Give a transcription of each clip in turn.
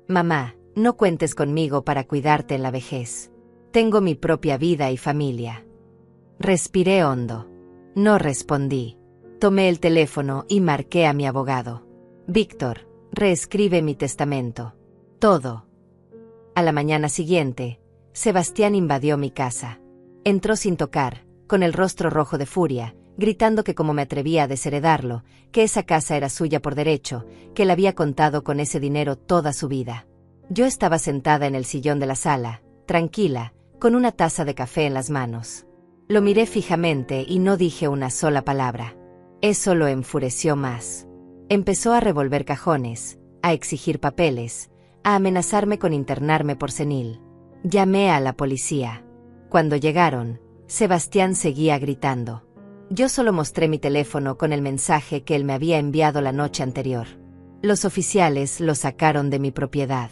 Mamá, no cuentes conmigo para cuidarte en la vejez. Tengo mi propia vida y familia. Respiré hondo. No respondí. Tomé el teléfono y marqué a mi abogado. Víctor, reescribe mi testamento. Todo. A la mañana siguiente, Sebastián invadió mi casa. Entró sin tocar, con el rostro rojo de furia, gritando que como me atrevía a desheredarlo, que esa casa era suya por derecho, que él había contado con ese dinero toda su vida. Yo estaba sentada en el sillón de la sala, tranquila, con una taza de café en las manos. Lo miré fijamente y no dije una sola palabra. Eso lo enfureció más. Empezó a revolver cajones, a exigir papeles, a amenazarme con internarme por senil. Llamé a la policía. Cuando llegaron, Sebastián seguía gritando. Yo solo mostré mi teléfono con el mensaje que él me había enviado la noche anterior. Los oficiales lo sacaron de mi propiedad.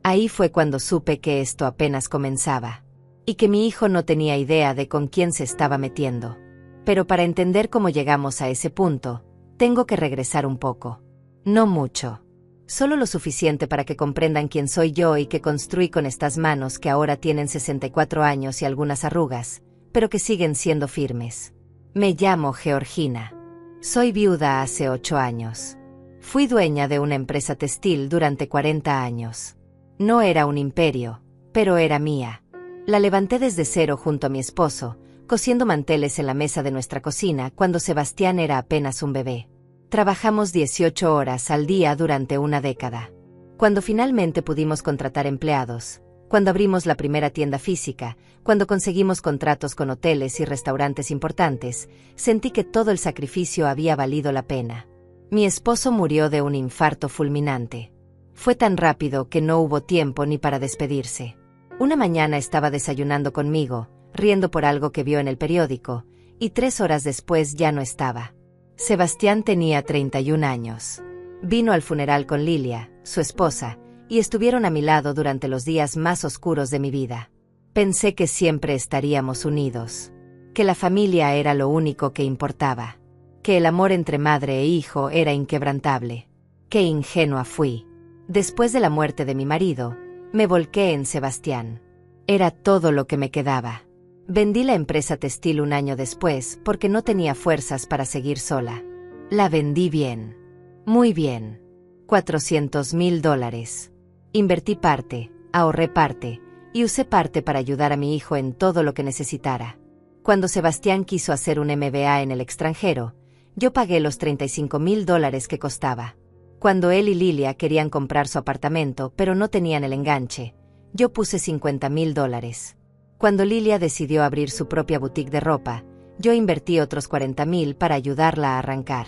Ahí fue cuando supe que esto apenas comenzaba. Y que mi hijo no tenía idea de con quién se estaba metiendo. Pero para entender cómo llegamos a ese punto, tengo que regresar un poco. No mucho. Solo lo suficiente para que comprendan quién soy yo y que construí con estas manos que ahora tienen 64 años y algunas arrugas, pero que siguen siendo firmes. Me llamo Georgina. Soy viuda hace 8 años. Fui dueña de una empresa textil durante 40 años. No era un imperio, pero era mía. La levanté desde cero junto a mi esposo, cosiendo manteles en la mesa de nuestra cocina cuando Sebastián era apenas un bebé. Trabajamos 18 horas al día durante una década. Cuando finalmente pudimos contratar empleados, cuando abrimos la primera tienda física, cuando conseguimos contratos con hoteles y restaurantes importantes, sentí que todo el sacrificio había valido la pena. Mi esposo murió de un infarto fulminante. Fue tan rápido que no hubo tiempo ni para despedirse. Una mañana estaba desayunando conmigo, riendo por algo que vio en el periódico, y 3 horas después ya no estaba. Sebastián tenía 31 años. Vino al funeral con Lilia, su esposa, y estuvieron a mi lado durante los días más oscuros de mi vida. Pensé que siempre estaríamos unidos, que la familia era lo único que importaba, que el amor entre madre e hijo era inquebrantable. Qué ingenua fui. Después de la muerte de mi marido, me volqué en Sebastián. Era todo lo que me quedaba. Vendí la empresa textil un año después porque no tenía fuerzas para seguir sola. La vendí bien. Muy bien. $400,000. Invertí parte, ahorré parte, y usé parte para ayudar a mi hijo en todo lo que necesitara. Cuando Sebastián quiso hacer un MBA en el extranjero, yo pagué los $35,000 que costaba. Cuando él y Lilia querían comprar su apartamento pero no tenían el enganche, yo puse $50,000. Cuando Lilia decidió abrir su propia boutique de ropa, yo invertí otros $40,000 para ayudarla a arrancar.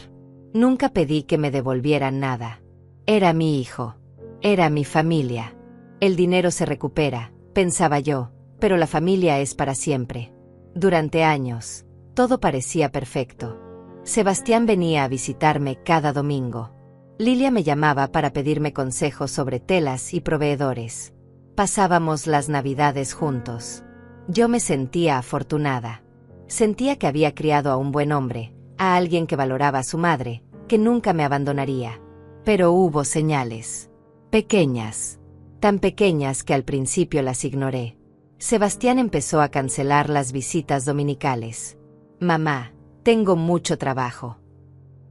Nunca pedí que me devolvieran nada. Era mi hijo. Era mi familia. El dinero se recupera, pensaba yo, pero la familia es para siempre. Durante años, todo parecía perfecto. Sebastián venía a visitarme cada domingo. Lilia me llamaba para pedirme consejos sobre telas y proveedores. Pasábamos las Navidades juntos. Yo me sentía afortunada. Sentía que había criado a un buen hombre, a alguien que valoraba a su madre, que nunca me abandonaría. Pero hubo señales. Pequeñas. Tan pequeñas que al principio las ignoré. Sebastián empezó a cancelar las visitas dominicales. Mamá, tengo mucho trabajo.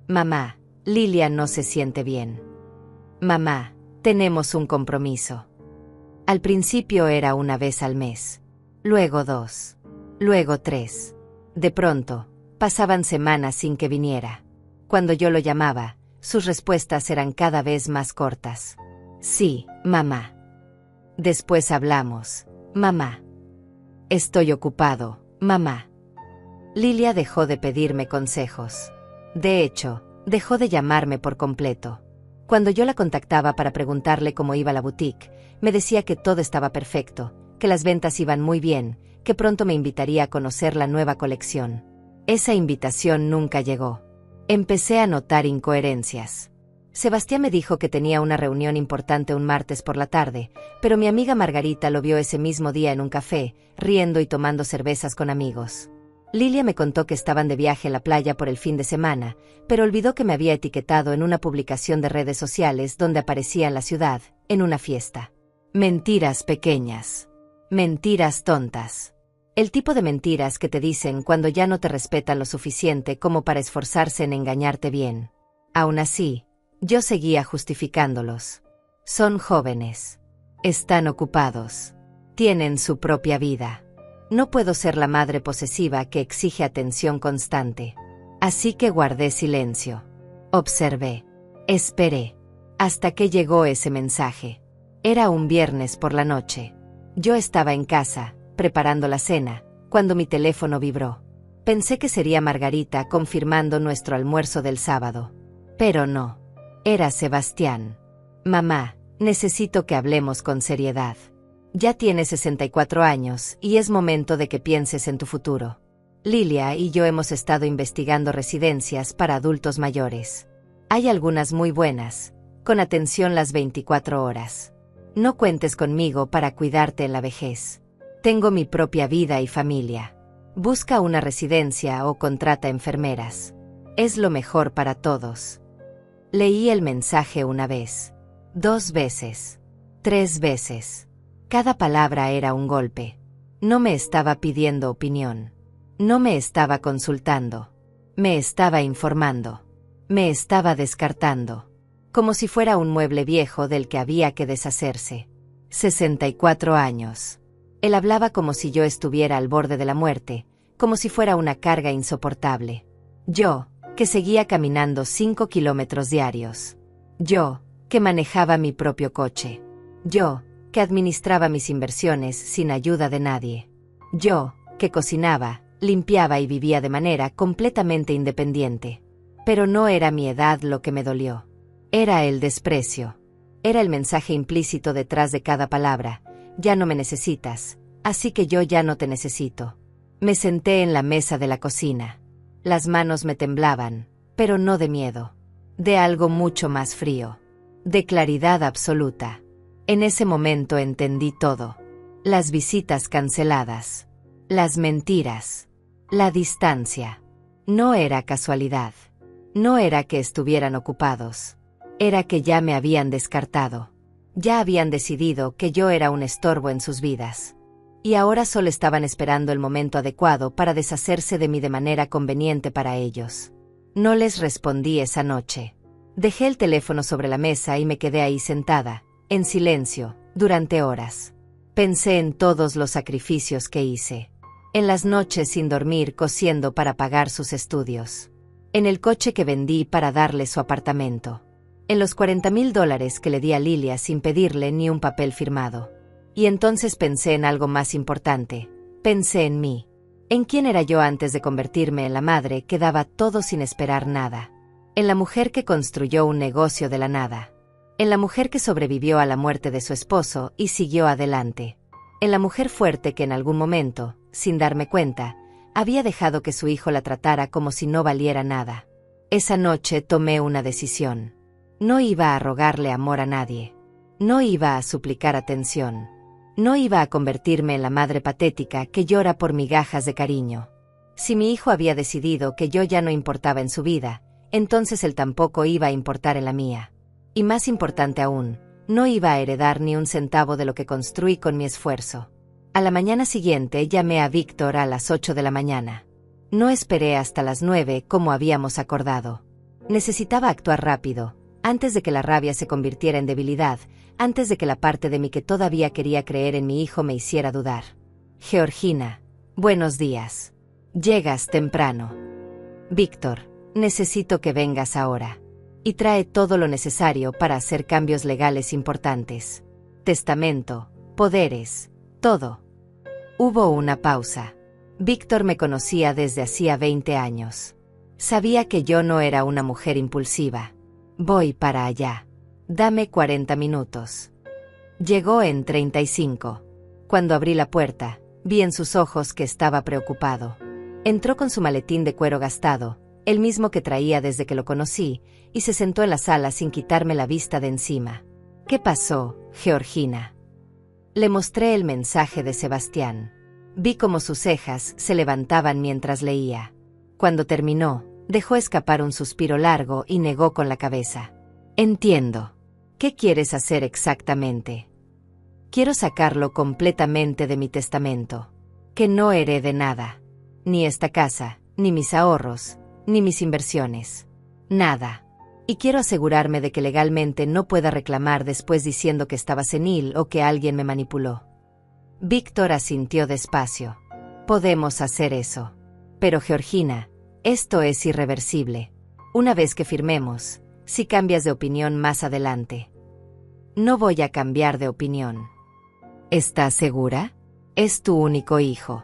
Mamá, Lilia no se siente bien. Mamá, tenemos un compromiso. Al principio era una vez al mes. Luego 2. Luego 3. De pronto, pasaban semanas sin que viniera. Cuando yo lo llamaba, sus respuestas eran cada vez más cortas. Sí, mamá. Después hablamos, mamá. Estoy ocupado, mamá. Lilia dejó de pedirme consejos. De hecho, dejó de llamarme por completo. Cuando yo la contactaba para preguntarle cómo iba la boutique, me decía que todo estaba perfecto, que las ventas iban muy bien, que pronto me invitaría a conocer la nueva colección. Esa invitación nunca llegó. Empecé a notar incoherencias. Sebastián me dijo que tenía una reunión importante un martes por la tarde, pero mi amiga Margarita lo vio ese mismo día en un café, riendo y tomando cervezas con amigos. Lilia me contó que estaban de viaje en la playa por el fin de semana, pero olvidó que me había etiquetado en una publicación de redes sociales donde aparecía en la ciudad, en una fiesta. Mentiras pequeñas. Mentiras tontas. El tipo de mentiras que te dicen cuando ya no te respetan lo suficiente como para esforzarse en engañarte bien. Aún así, yo seguía justificándolos. Son jóvenes. Están ocupados. Tienen su propia vida. No puedo ser la madre posesiva que exige atención constante. Así que guardé silencio. Observé. Esperé. Hasta que llegó ese mensaje. Era un viernes por la noche. Yo estaba en casa, preparando la cena, cuando mi teléfono vibró. Pensé que sería Margarita confirmando nuestro almuerzo del sábado. Pero no. Era Sebastián. Mamá, necesito que hablemos con seriedad. Ya tienes 64 años y es momento de que pienses en tu futuro. Lilia y yo hemos estado investigando residencias para adultos mayores. Hay algunas muy buenas, con atención las 24 horas. No cuentes conmigo para cuidarte en la vejez. Tengo mi propia vida y familia. Busca una residencia o contrata enfermeras. Es lo mejor para todos. Leí el mensaje una vez, 2 veces, 3 veces. Cada palabra era un golpe. No me estaba pidiendo opinión. No me estaba consultando. Me estaba informando. Me estaba descartando. Como si fuera un mueble viejo del que había que deshacerse. 64 años. Él hablaba como si yo estuviera al borde de la muerte, como si fuera una carga insoportable. Yo, que seguía caminando 5 kilómetros diarios. Yo, que manejaba mi propio coche. Yo, que administraba mis inversiones sin ayuda de nadie. Yo, que cocinaba, limpiaba y vivía de manera completamente independiente. Pero no era mi edad lo que me dolió. Era el desprecio. Era el mensaje implícito detrás de cada palabra. Ya no me necesitas, así que yo ya no te necesito. Me senté en la mesa de la cocina. Las manos me temblaban, pero no de miedo. De algo mucho más frío. De claridad absoluta. En ese momento entendí todo. Las visitas canceladas. Las mentiras. La distancia. No era casualidad. No era que estuvieran ocupados. Era que ya me habían descartado. Ya habían decidido que yo era un estorbo en sus vidas. Y ahora solo estaban esperando el momento adecuado para deshacerse de mí de manera conveniente para ellos. No les respondí esa noche. Dejé el teléfono sobre la mesa y me quedé ahí sentada, en silencio, durante horas. Pensé en todos los sacrificios que hice. En las noches sin dormir cosiendo para pagar sus estudios. En el coche que vendí para darle su apartamento. En los $40,000 que le di a Lilia sin pedirle ni un papel firmado. Y entonces pensé en algo más importante. Pensé en mí. En quién era yo antes de convertirme en la madre que daba todo sin esperar nada. En la mujer que construyó un negocio de la nada. En la mujer que sobrevivió a la muerte de su esposo y siguió adelante. En la mujer fuerte que en algún momento, sin darme cuenta, había dejado que su hijo la tratara como si no valiera nada. Esa noche tomé una decisión. No iba a rogarle amor a nadie. No iba a suplicar atención. No iba a convertirme en la madre patética que llora por migajas de cariño. Si mi hijo había decidido que yo ya no importaba en su vida, entonces él tampoco iba a importar en la mía. Y más importante aún, no iba a heredar ni un centavo de lo que construí con mi esfuerzo. A la mañana siguiente llamé a Víctor a las 8 de la mañana. No esperé hasta las 9 como habíamos acordado. Necesitaba actuar rápido, antes de que la rabia se convirtiera en debilidad, antes de que la parte de mí que todavía quería creer en mi hijo me hiciera dudar. Georgina, buenos días. Llegas temprano. Víctor, necesito que vengas ahora. Y trae todo lo necesario para hacer cambios legales importantes. Testamento, poderes, todo. Hubo una pausa. Víctor me conocía desde hacía 20 años. Sabía que yo no era una mujer impulsiva. Voy para allá. Dame 40 minutos. Llegó en 35. Cuando abrí la puerta, vi en sus ojos que estaba preocupado. Entró con su maletín de cuero gastado, el mismo que traía desde que lo conocí, y se sentó en la sala sin quitarme la vista de encima. ¿Qué pasó, Georgina? Le mostré el mensaje de Sebastián. Vi cómo sus cejas se levantaban mientras leía. Cuando terminó, dejó escapar un suspiro largo y negó con la cabeza. Entiendo. ¿Qué quieres hacer exactamente? Quiero sacarlo completamente de mi testamento. Que no herede nada. Ni esta casa, ni mis ahorros, ni mis inversiones. Nada. Y quiero asegurarme de que legalmente no pueda reclamar después diciendo que estaba senil o que alguien me manipuló. Víctor asintió despacio. Podemos hacer eso. Pero Georgina, esto es irreversible. Una vez que firmemos, si cambias de opinión más adelante. No voy a cambiar de opinión. ¿Estás segura? Es tu único hijo.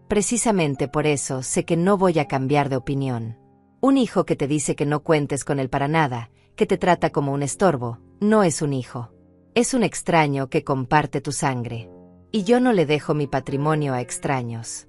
Precisamente por eso sé que no voy a cambiar de opinión. Un hijo que te dice que no cuentes con él para nada, que te trata como un estorbo, no es un hijo. Es un extraño que comparte tu sangre. Y yo no le dejo mi patrimonio a extraños.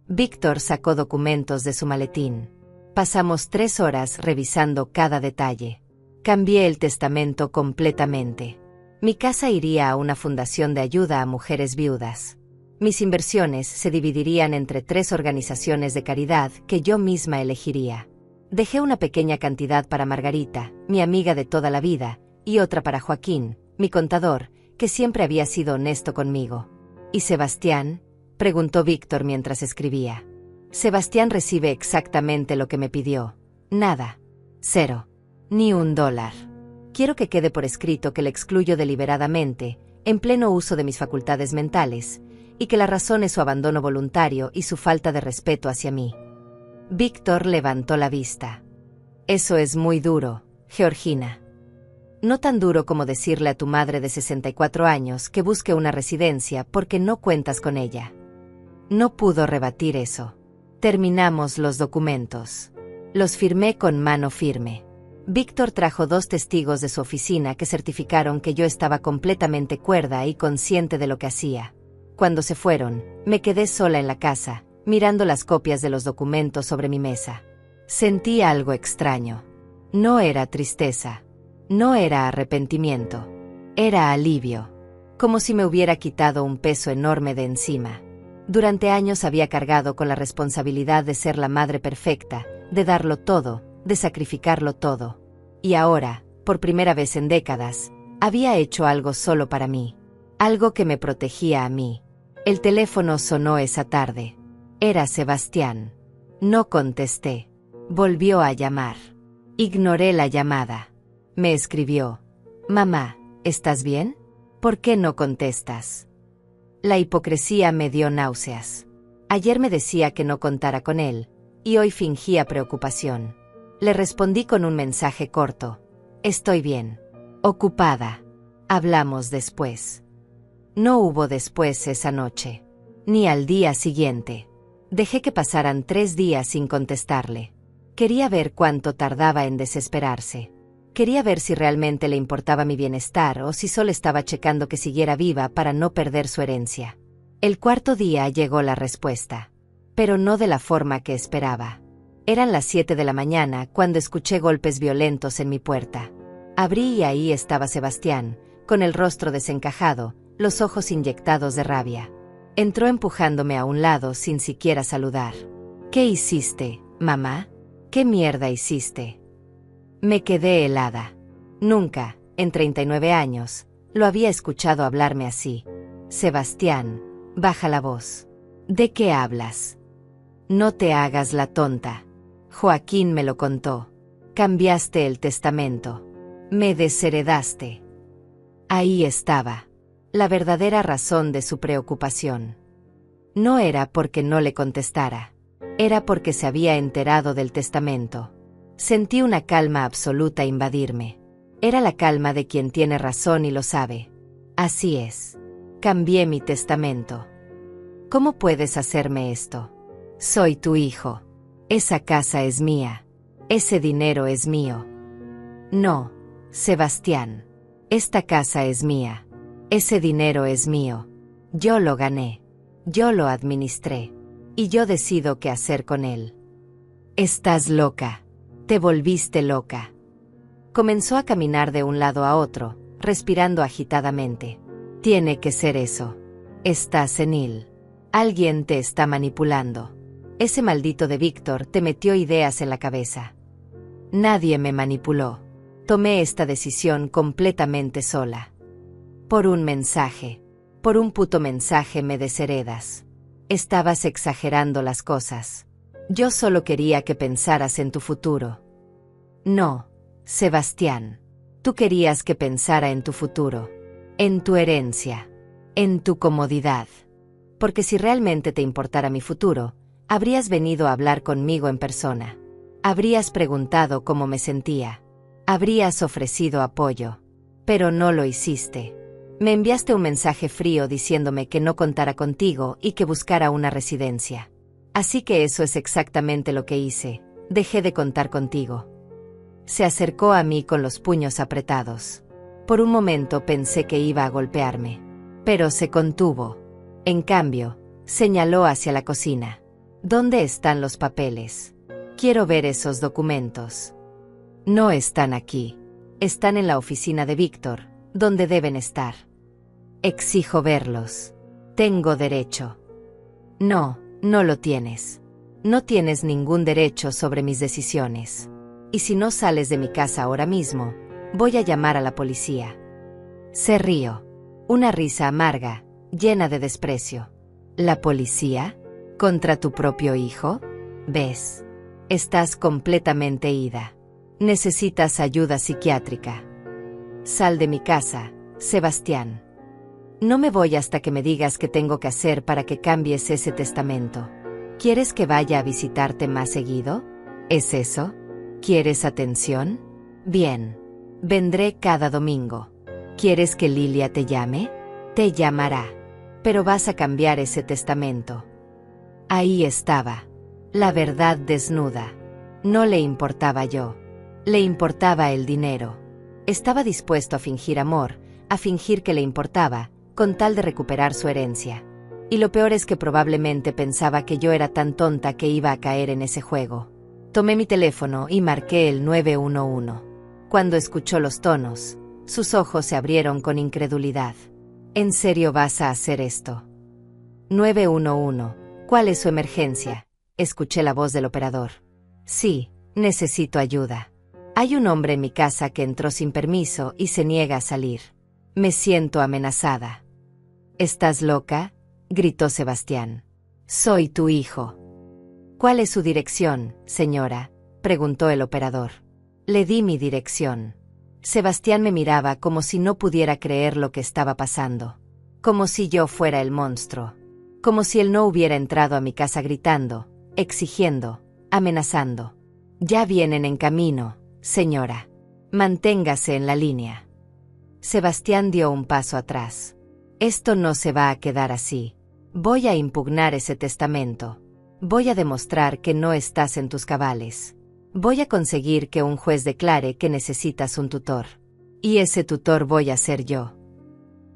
Víctor sacó documentos de su maletín. Pasamos 3 horas revisando cada detalle. Cambié el testamento completamente. Mi casa iría a una fundación de ayuda a mujeres viudas. Mis inversiones se dividirían entre 3 organizaciones de caridad que yo misma elegiría. Dejé una pequeña cantidad para Margarita, mi amiga de toda la vida, y otra para Joaquín, mi contador, que siempre había sido honesto conmigo. ¿Y Sebastián?, preguntó Víctor mientras escribía. Sebastián recibe exactamente lo que me pidió. Nada. 0. Ni $1. Quiero que quede por escrito que le excluyo deliberadamente, en pleno uso de mis facultades mentales, y que la razón es su abandono voluntario y su falta de respeto hacia mí. Víctor levantó la vista. Eso es muy duro, Georgina. No tan duro como decirle a tu madre de 64 años que busque una residencia porque no cuentas con ella. No pudo rebatir eso. Terminamos los documentos. Los firmé con mano firme. Víctor trajo 2 testigos de su oficina que certificaron que yo estaba completamente cuerda y consciente de lo que hacía. Cuando se fueron, me quedé sola en la casa, mirando las copias de los documentos sobre mi mesa. Sentí algo extraño. No era tristeza. No era arrepentimiento. Era alivio. Como si me hubiera quitado un peso enorme de encima. Durante años había cargado con la responsabilidad de ser la madre perfecta, de darlo todo, de sacrificarlo todo. Y ahora, por primera vez en décadas, había hecho algo solo para mí. Algo que me protegía a mí. El teléfono sonó esa tarde. Era Sebastián. No contesté. Volvió a llamar. Ignoré la llamada. Me escribió: «Mamá, ¿estás bien? ¿Por qué no contestas?» La hipocresía me dio náuseas. Ayer me decía que no contara con él, y hoy fingía preocupación. Le respondí con un mensaje corto: «Estoy bien. Ocupada. Hablamos después». No hubo después esa noche. Ni al día siguiente. Dejé que pasaran 3 días sin contestarle. Quería ver cuánto tardaba en desesperarse. Quería ver si realmente le importaba mi bienestar o si solo estaba checando que siguiera viva para no perder su herencia. El 4.º día llegó la respuesta. Pero no de la forma que esperaba. Eran las 7 de la mañana cuando escuché golpes violentos en mi puerta. Abrí y ahí estaba Sebastián, con el rostro desencajado, los ojos inyectados de rabia. Entró empujándome a un lado sin siquiera saludar. «¿Qué hiciste, mamá? ¿Qué mierda hiciste?» Me quedé helada. Nunca, en 39 años, lo había escuchado hablarme así. «Sebastián, baja la voz. ¿De qué hablas? No te hagas la tonta. Joaquín me lo contó. Cambiaste el testamento. Me desheredaste». Ahí estaba. La verdadera razón de su preocupación. No era porque no le contestara. Era porque se había enterado del testamento. Sentí una calma absoluta invadirme. Era la calma de quien tiene razón y lo sabe. Así es. Cambié mi testamento. ¿Cómo puedes hacerme esto? Soy tu hijo. Esa casa es mía. Ese dinero es mío. No, Sebastián. Esta casa es mía. Ese dinero es mío. Yo lo gané. Yo lo administré. Y yo decido qué hacer con él. Estás loca. Te volviste loca. Comenzó a caminar de un lado a otro, respirando agitadamente. Tiene que ser eso. Estás senil. Alguien te está manipulando. Ese maldito de Víctor te metió ideas en la cabeza. Nadie me manipuló. Tomé esta decisión completamente sola. Por un mensaje. Por un puto mensaje me desheredas. Estabas exagerando las cosas. Yo solo quería que pensaras en tu futuro. No, Sebastián. Tú querías que pensara en tu futuro. En tu herencia. En tu comodidad. Porque si realmente te importara mi futuro, habrías venido a hablar conmigo en persona. Habrías preguntado cómo me sentía. Habrías ofrecido apoyo. Pero no lo hiciste. Me enviaste un mensaje frío diciéndome que no contara contigo y que buscara una residencia. Así que eso es exactamente lo que hice. Dejé de contar contigo. Se acercó a mí con los puños apretados. Por un momento pensé que iba a golpearme. Pero se contuvo. En cambio, señaló hacia la cocina. ¿Dónde están los papeles? Quiero ver esos documentos. No están aquí. Están en la oficina de Víctor, donde deben estar. Exijo verlos. Tengo derecho. No, no lo tienes. No tienes ningún derecho sobre mis decisiones. Y si no sales de mi casa ahora mismo, voy a llamar a la policía. Se rió. Una risa amarga, llena de desprecio. ¿La policía? ¿Contra tu propio hijo? ¿Ves? Estás completamente ida. Necesitas ayuda psiquiátrica. Sal de mi casa, Sebastián. No me voy hasta que me digas qué tengo que hacer para que cambies ese testamento. ¿Quieres que vaya a visitarte más seguido? ¿Es eso? ¿Quieres atención? Bien. Vendré cada domingo. ¿Quieres que Lilia te llame? Te llamará. Pero vas a cambiar ese testamento. Ahí estaba. La verdad desnuda. No le importaba yo. Le importaba el dinero. Estaba dispuesto a fingir amor, a fingir que le importaba, con tal de recuperar su herencia. Y lo peor es que probablemente pensaba que yo era tan tonta que iba a caer en ese juego. Tomé mi teléfono y marqué el 911. Cuando escuchó los tonos, sus ojos se abrieron con incredulidad. ¿En serio vas a hacer esto? 911. ¿Cuál es su emergencia? Escuché la voz del operador. Sí, necesito ayuda. Hay un hombre en mi casa que entró sin permiso y se niega a salir. Me siento amenazada. ¿Estás loca?, gritó Sebastián. Soy tu hijo. ¿Cuál es su dirección, señora?, preguntó el operador. Le di mi dirección. Sebastián me miraba como si no pudiera creer lo que estaba pasando. Como si yo fuera el monstruo. Como si él no hubiera entrado a mi casa gritando, exigiendo, amenazando. Ya vienen en camino, señora. Manténgase en la línea. Sebastián dio un paso atrás. Esto no se va a quedar así. Voy a impugnar ese testamento. Voy a demostrar que no estás en tus cabales. Voy a conseguir que un juez declare que necesitas un tutor. Y ese tutor voy a ser yo.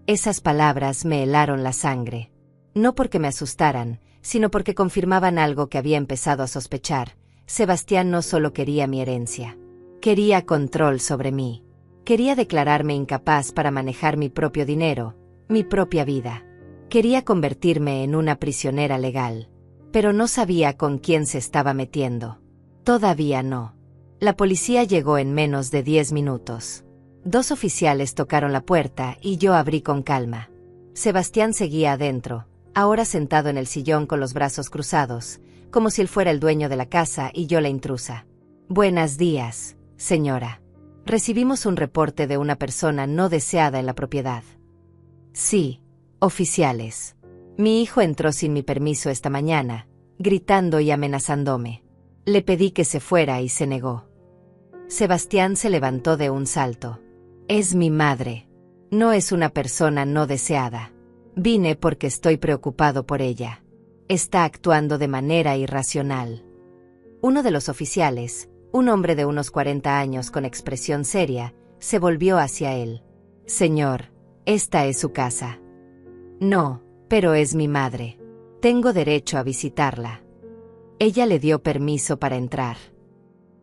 Esas palabras me helaron la sangre. No porque me asustaran, sino porque confirmaban algo que había empezado a sospechar. Sebastián no solo quería mi herencia. Quería control sobre mí. Quería declararme incapaz para manejar mi propio dinero, mi propia vida. Quería convertirme en una prisionera legal. Pero no sabía con quién se estaba metiendo. Todavía no. La policía llegó en menos de 10 minutos. 2 oficiales tocaron la puerta y yo abrí con calma. Sebastián seguía adentro, ahora sentado en el sillón con los brazos cruzados, como si él fuera el dueño de la casa y yo la intrusa. Buenos días, señora. Recibimos un reporte de una persona no deseada en la propiedad. Sí, oficiales. Mi hijo entró sin mi permiso esta mañana, gritando y amenazándome. Le pedí que se fuera y se negó. Sebastián se levantó de un salto. Es mi madre. No es una persona no deseada. Vine porque estoy preocupado por ella. Está actuando de manera irracional. Uno de los oficiales, un hombre de unos 40 años con expresión seria, se volvió hacia él. Señor, esta es su casa. No, pero es mi madre. Tengo derecho a visitarla. Ella le dio permiso para entrar.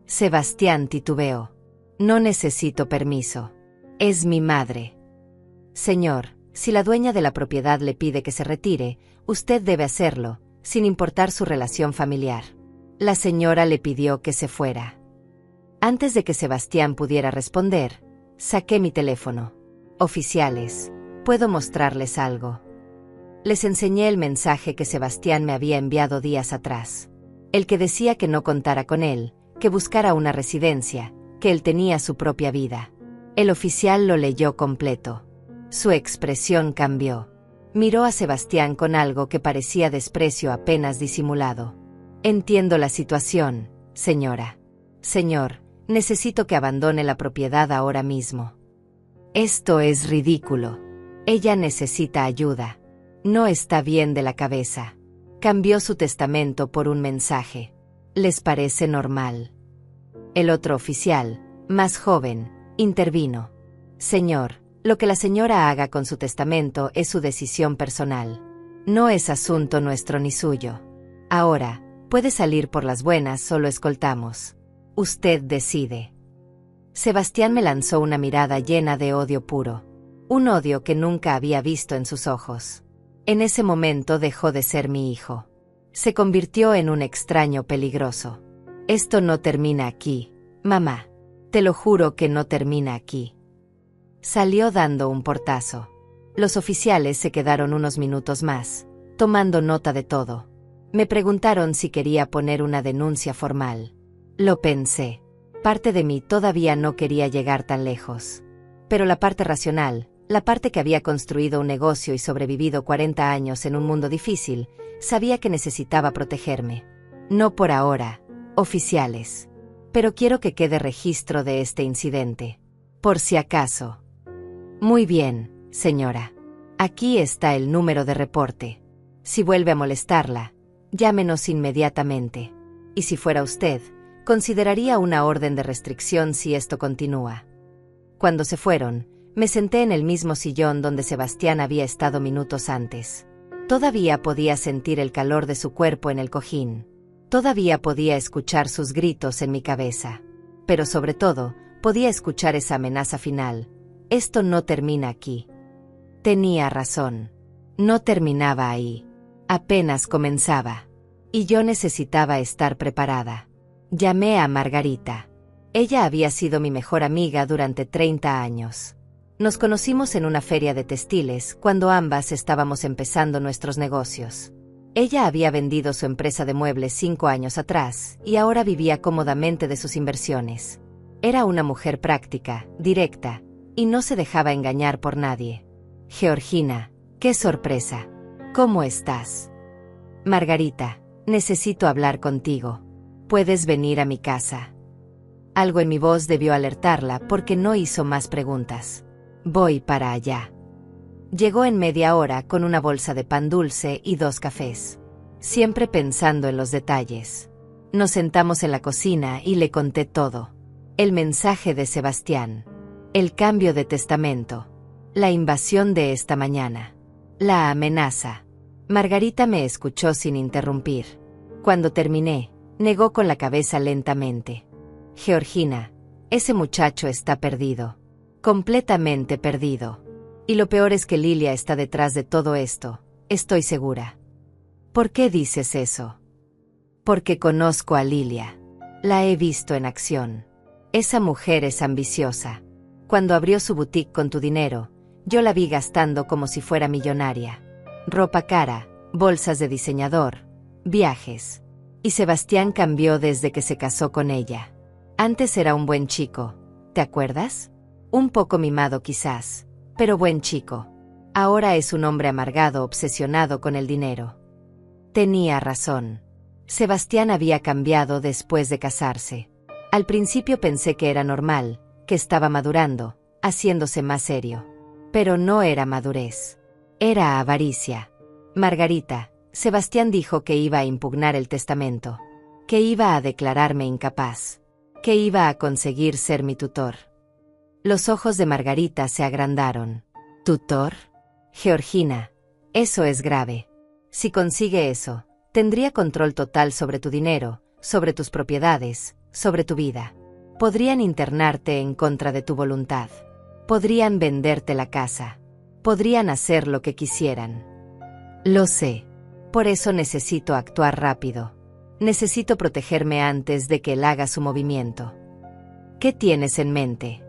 Sebastián titubeó. No necesito permiso. Es mi madre. Señor, si la dueña de la propiedad le pide que se retire, usted debe hacerlo, sin importar su relación familiar. La señora le pidió que se fuera. Antes de que Sebastián pudiera responder, saqué mi teléfono. Oficiales, ¿puedo mostrarles algo? Les enseñé el mensaje que Sebastián me había enviado días atrás. El que decía que no contara con él, que buscara una residencia, que él tenía su propia vida. El oficial lo leyó completo. Su expresión cambió. Miró a Sebastián con algo que parecía desprecio apenas disimulado. Entiendo la situación, señora. Señor, necesito que abandone la propiedad ahora mismo. Esto es ridículo. Ella necesita ayuda. No está bien de la cabeza. Cambió su testamento por un mensaje. ¿Les parece normal? El otro oficial, más joven, intervino. Señor, lo que la señora haga con su testamento es su decisión personal. No es asunto nuestro ni suyo. Ahora, puede salir por las buenas o lo escoltamos. Usted decide. Sebastián me lanzó una mirada llena de odio puro. Un odio que nunca había visto en sus ojos. En ese momento dejó de ser mi hijo. Se convirtió en un extraño peligroso. Esto no termina aquí, mamá. Te lo juro que no termina aquí. Salió dando un portazo. Los oficiales se quedaron unos minutos más, tomando nota de todo. Me preguntaron si quería poner una denuncia formal. Lo pensé. Parte de mí todavía no quería llegar tan lejos. Pero la parte racional, la parte que había construido un negocio y sobrevivido 40 años en un mundo difícil, sabía que necesitaba protegerme. No por ahora, oficiales. Pero quiero que quede registro de este incidente. Por si acaso. Muy bien, señora. Aquí está el número de reporte. Si vuelve a molestarla, llámenos inmediatamente. Y si fuera usted, consideraría una orden de restricción si esto continúa. Cuando se fueron, me senté en el mismo sillón donde Sebastián había estado minutos antes. Todavía podía sentir el calor de su cuerpo en el cojín. Todavía podía escuchar sus gritos en mi cabeza. Pero sobre todo, podía escuchar esa amenaza final. Esto no termina aquí. Tenía razón. No terminaba ahí. Apenas comenzaba. Y yo necesitaba estar preparada. Llamé a Margarita. Ella había sido mi mejor amiga durante 30 años. Nos conocimos en una feria de textiles cuando ambas estábamos empezando nuestros negocios. Ella había vendido su empresa de muebles 5 años atrás y ahora vivía cómodamente de sus inversiones. Era una mujer práctica, directa, y no se dejaba engañar por nadie. Georgina, qué sorpresa. ¿Cómo estás? Margarita, necesito hablar contigo. ¿Puedes venir a mi casa? Algo en mi voz debió alertarla porque no hizo más preguntas. Voy para allá. Llegó en media hora con una bolsa de pan dulce y 2 cafés. Siempre pensando en los detalles. Nos sentamos en la cocina y le conté todo. El mensaje de Sebastián. El cambio de testamento. La invasión de esta mañana. La amenaza. Margarita me escuchó sin interrumpir. Cuando terminé, negó con la cabeza lentamente. Georgina, ese muchacho está perdido. Completamente perdido. Y lo peor es que Lilia está detrás de todo esto, estoy segura. ¿Por qué dices eso? Porque conozco a Lilia. La he visto en acción. Esa mujer es ambiciosa. Cuando abrió su boutique con tu dinero, yo la vi gastando como si fuera millonaria. Ropa cara, bolsas de diseñador, viajes. Y Sebastián cambió desde que se casó con ella. Antes era un buen chico, ¿te acuerdas? Un poco mimado quizás, pero buen chico. Ahora es un hombre amargado obsesionado con el dinero. Tenía razón. Sebastián había cambiado después de casarse. Al principio pensé que era normal, que estaba madurando, haciéndose más serio. Pero no era madurez. Era avaricia. Margarita, Sebastián dijo que iba a impugnar el testamento. Que iba a declararme incapaz. Que iba a conseguir ser mi tutor. Los ojos de Margarita se agrandaron. ¿Tutor? Georgina, eso es grave. Si consigue eso, tendría control total sobre tu dinero, sobre tus propiedades, sobre tu vida. Podrían internarte en contra de tu voluntad. Podrían venderte la casa. Podrían hacer lo que quisieran. Lo sé. Por eso necesito actuar rápido. Necesito protegerme antes de que él haga su movimiento. ¿Qué tienes en mente?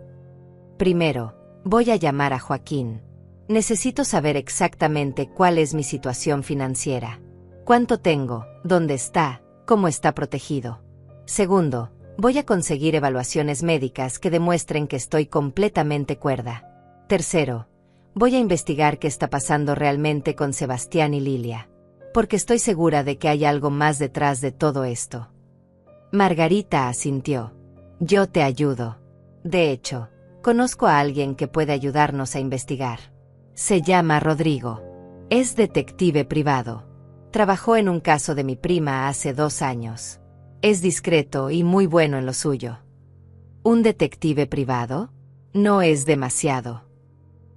Primero, voy a llamar a Joaquín. Necesito saber exactamente cuál es mi situación financiera. ¿Cuánto tengo? ¿Dónde está? ¿Cómo está protegido? Segundo, voy a conseguir evaluaciones médicas que demuestren que estoy completamente cuerda. Tercero, voy a investigar qué está pasando realmente con Sebastián y Lilia, porque estoy segura de que hay algo más detrás de todo esto. Margarita asintió. Yo te ayudo. De hecho, conozco a alguien que puede ayudarnos a investigar. Se llama Rodrigo. Es detective privado. Trabajó en un caso de mi prima hace 2 años. Es discreto y muy bueno en lo suyo. ¿Un detective privado? No es demasiado.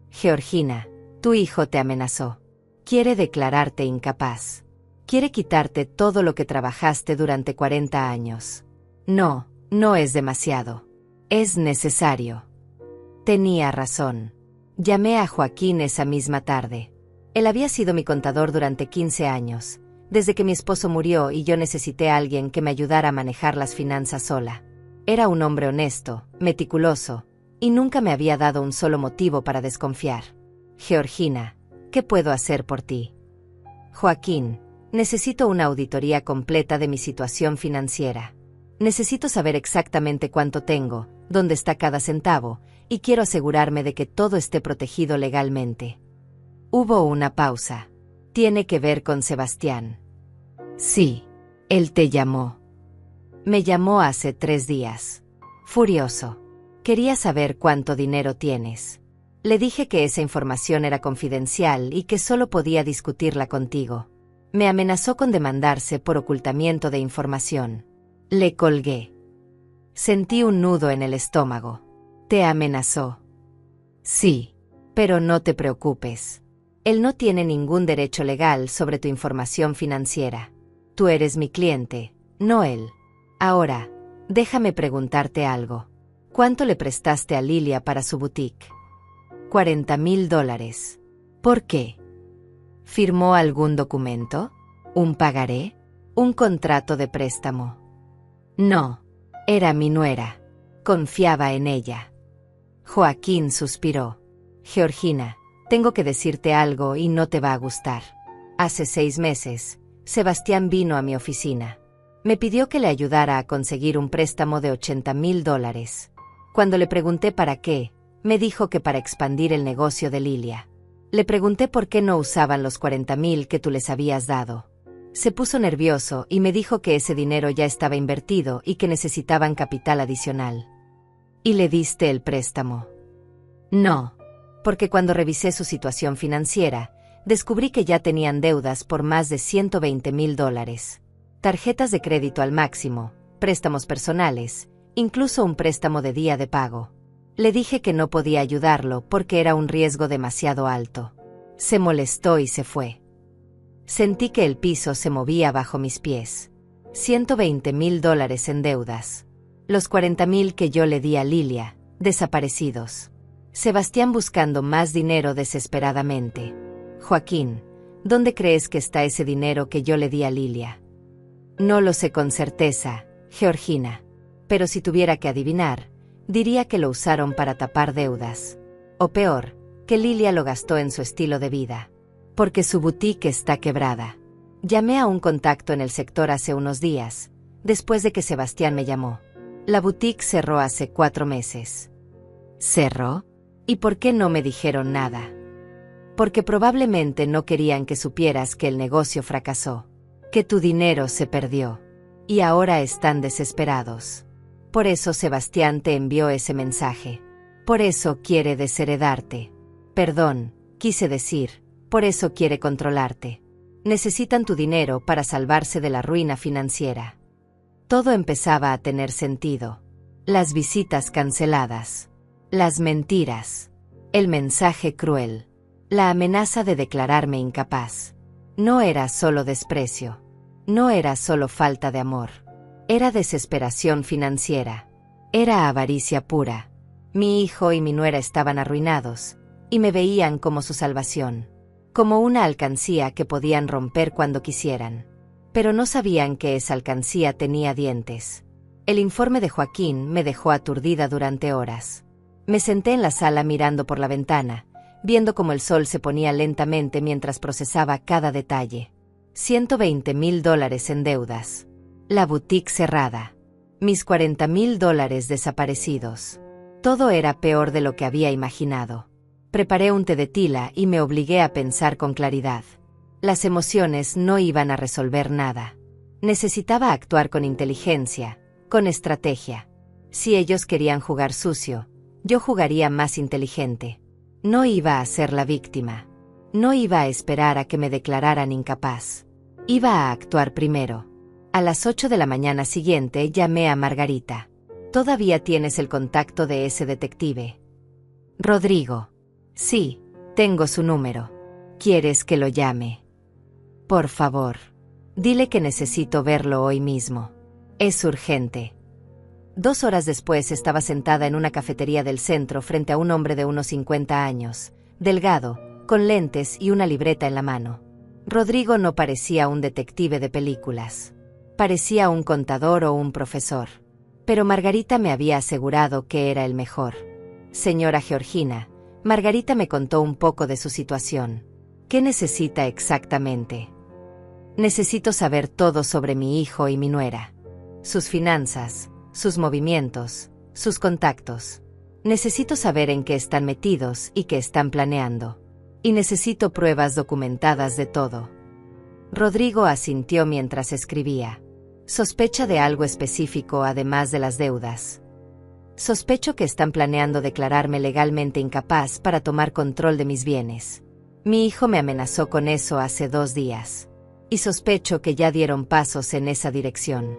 Georgina, tu hijo te amenazó. Quiere declararte incapaz. Quiere quitarte todo lo que trabajaste durante 40 años. No, no es demasiado. Es necesario. Tenía razón. Llamé a Joaquín esa misma tarde. Él había sido mi contador durante 15 años, desde que mi esposo murió y yo necesité a alguien que me ayudara a manejar las finanzas sola. Era un hombre honesto, meticuloso, y nunca me había dado un solo motivo para desconfiar. Georgina, ¿qué puedo hacer por ti? Joaquín, necesito una auditoría completa de mi situación financiera. Necesito saber exactamente cuánto tengo, dónde está cada centavo, y quiero asegurarme de que todo esté protegido legalmente. Hubo una pausa. ¿Tiene que ver con Sebastián? Sí. Él te llamó. Me llamó hace 3 días. Furioso. Quería saber cuánto dinero tienes. Le dije que esa información era confidencial y que solo podía discutirla contigo. Me amenazó con demandarse por ocultamiento de información. Le colgué. Sentí un nudo en el estómago. ¿Te amenazó? Sí, pero no te preocupes. Él no tiene ningún derecho legal sobre tu información financiera. Tú eres mi cliente, no él. Ahora, déjame preguntarte algo. ¿Cuánto le prestaste a Lilia para su boutique? $40,000. ¿Por qué? ¿Firmó algún documento? ¿Un pagaré? ¿Un contrato de préstamo? No, era mi nuera. Confiaba en ella. Joaquín suspiró. Georgina, tengo que decirte algo y no te va a gustar. Hace 6 meses, Sebastián vino a mi oficina. Me pidió que le ayudara a conseguir un préstamo de $80,000. Cuando le pregunté para qué, me dijo que para expandir el negocio de Lilia. Le pregunté por qué no usaban los $40,000 que tú les habías dado. Se puso nervioso y me dijo que ese dinero ya estaba invertido y que necesitaban capital adicional. ¿Y le diste el préstamo? No, porque cuando revisé su situación financiera, descubrí que ya tenían deudas por más de $120,000. Tarjetas de crédito al máximo, préstamos personales, incluso un préstamo de día de pago. Le dije que no podía ayudarlo porque era un riesgo demasiado alto. Se molestó y se fue. Sentí que el piso se movía bajo mis pies. $120,000 en deudas. Los $40,000 que yo le di a Lilia, desaparecidos. Sebastián buscando más dinero desesperadamente. Joaquín, ¿dónde crees que está ese dinero que yo le di a Lilia? No lo sé con certeza, Georgina. Pero si tuviera que adivinar, diría que lo usaron para tapar deudas. O peor, que Lilia lo gastó en su estilo de vida. Porque su boutique está quebrada. Llamé a un contacto en el sector hace unos días, después de que Sebastián me llamó. La boutique cerró hace 4 meses. ¿Cerró? ¿Y por qué no me dijeron nada? Porque probablemente no querían que supieras que el negocio fracasó, que tu dinero se perdió. Y ahora están desesperados. Por eso Sebastián te envió ese mensaje. Por eso quiere desheredarte. Perdón, quise decir, por eso quiere controlarte. Necesitan tu dinero para salvarse de la ruina financiera. Todo empezaba a tener sentido. Las visitas canceladas. Las mentiras. El mensaje cruel. La amenaza de declararme incapaz. No era solo desprecio. No era solo falta de amor. Era desesperación financiera. Era avaricia pura. Mi hijo y mi nuera estaban arruinados, y me veían como su salvación. Como una alcancía que podían romper cuando quisieran. Pero no sabían que esa alcancía tenía dientes. El informe de Joaquín me dejó aturdida durante horas. Me senté en la sala mirando por la ventana, viendo cómo el sol se ponía lentamente mientras procesaba cada detalle. $120,000 en deudas. La boutique cerrada. Mis $40,000 desaparecidos. Todo era peor de lo que había imaginado. Preparé un té de tila y me obligué a pensar con claridad. Las emociones no iban a resolver nada. Necesitaba actuar con inteligencia, con estrategia. Si ellos querían jugar sucio, yo jugaría más inteligente. No iba a ser la víctima. No iba a esperar a que me declararan incapaz. Iba a actuar primero. A las 8 de la mañana siguiente llamé a Margarita. ¿Todavía tienes el contacto de ese detective? Rodrigo. Sí, tengo su número. ¿Quieres que lo llame? Por favor. Dile que necesito verlo hoy mismo. Es urgente. 2 horas después estaba sentada en una cafetería del centro frente a un hombre de unos 50 años, delgado, con lentes y una libreta en la mano. Rodrigo no parecía un detective de películas. Parecía un contador o un profesor. Pero Margarita me había asegurado que era el mejor. Señora Georgina, Margarita me contó un poco de su situación. ¿Qué necesita exactamente? Necesito saber todo sobre mi hijo y mi nuera. Sus finanzas, sus movimientos, sus contactos. Necesito saber en qué están metidos y qué están planeando. Y necesito pruebas documentadas de todo. Rodrigo asintió mientras escribía. ¿Sospecha de algo específico además de las deudas? Sospecho que están planeando declararme legalmente incapaz para tomar control de mis bienes. Mi hijo me amenazó con eso hace 2 días. Y sospecho que ya dieron pasos en esa dirección.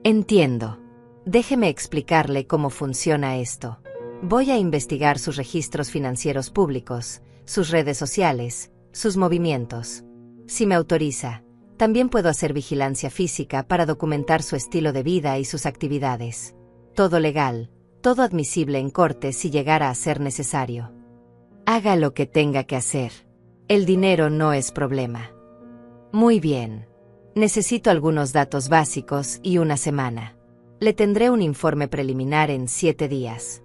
Entiendo. Déjeme explicarle cómo funciona esto. Voy a investigar sus registros financieros públicos, sus redes sociales, sus movimientos. Si me autoriza, también puedo hacer vigilancia física para documentar su estilo de vida y sus actividades. Todo legal, todo admisible en corte si llegara a ser necesario. Haga lo que tenga que hacer. El dinero no es problema. Muy bien. Necesito algunos datos básicos y una semana. Le tendré un informe preliminar en 7 días.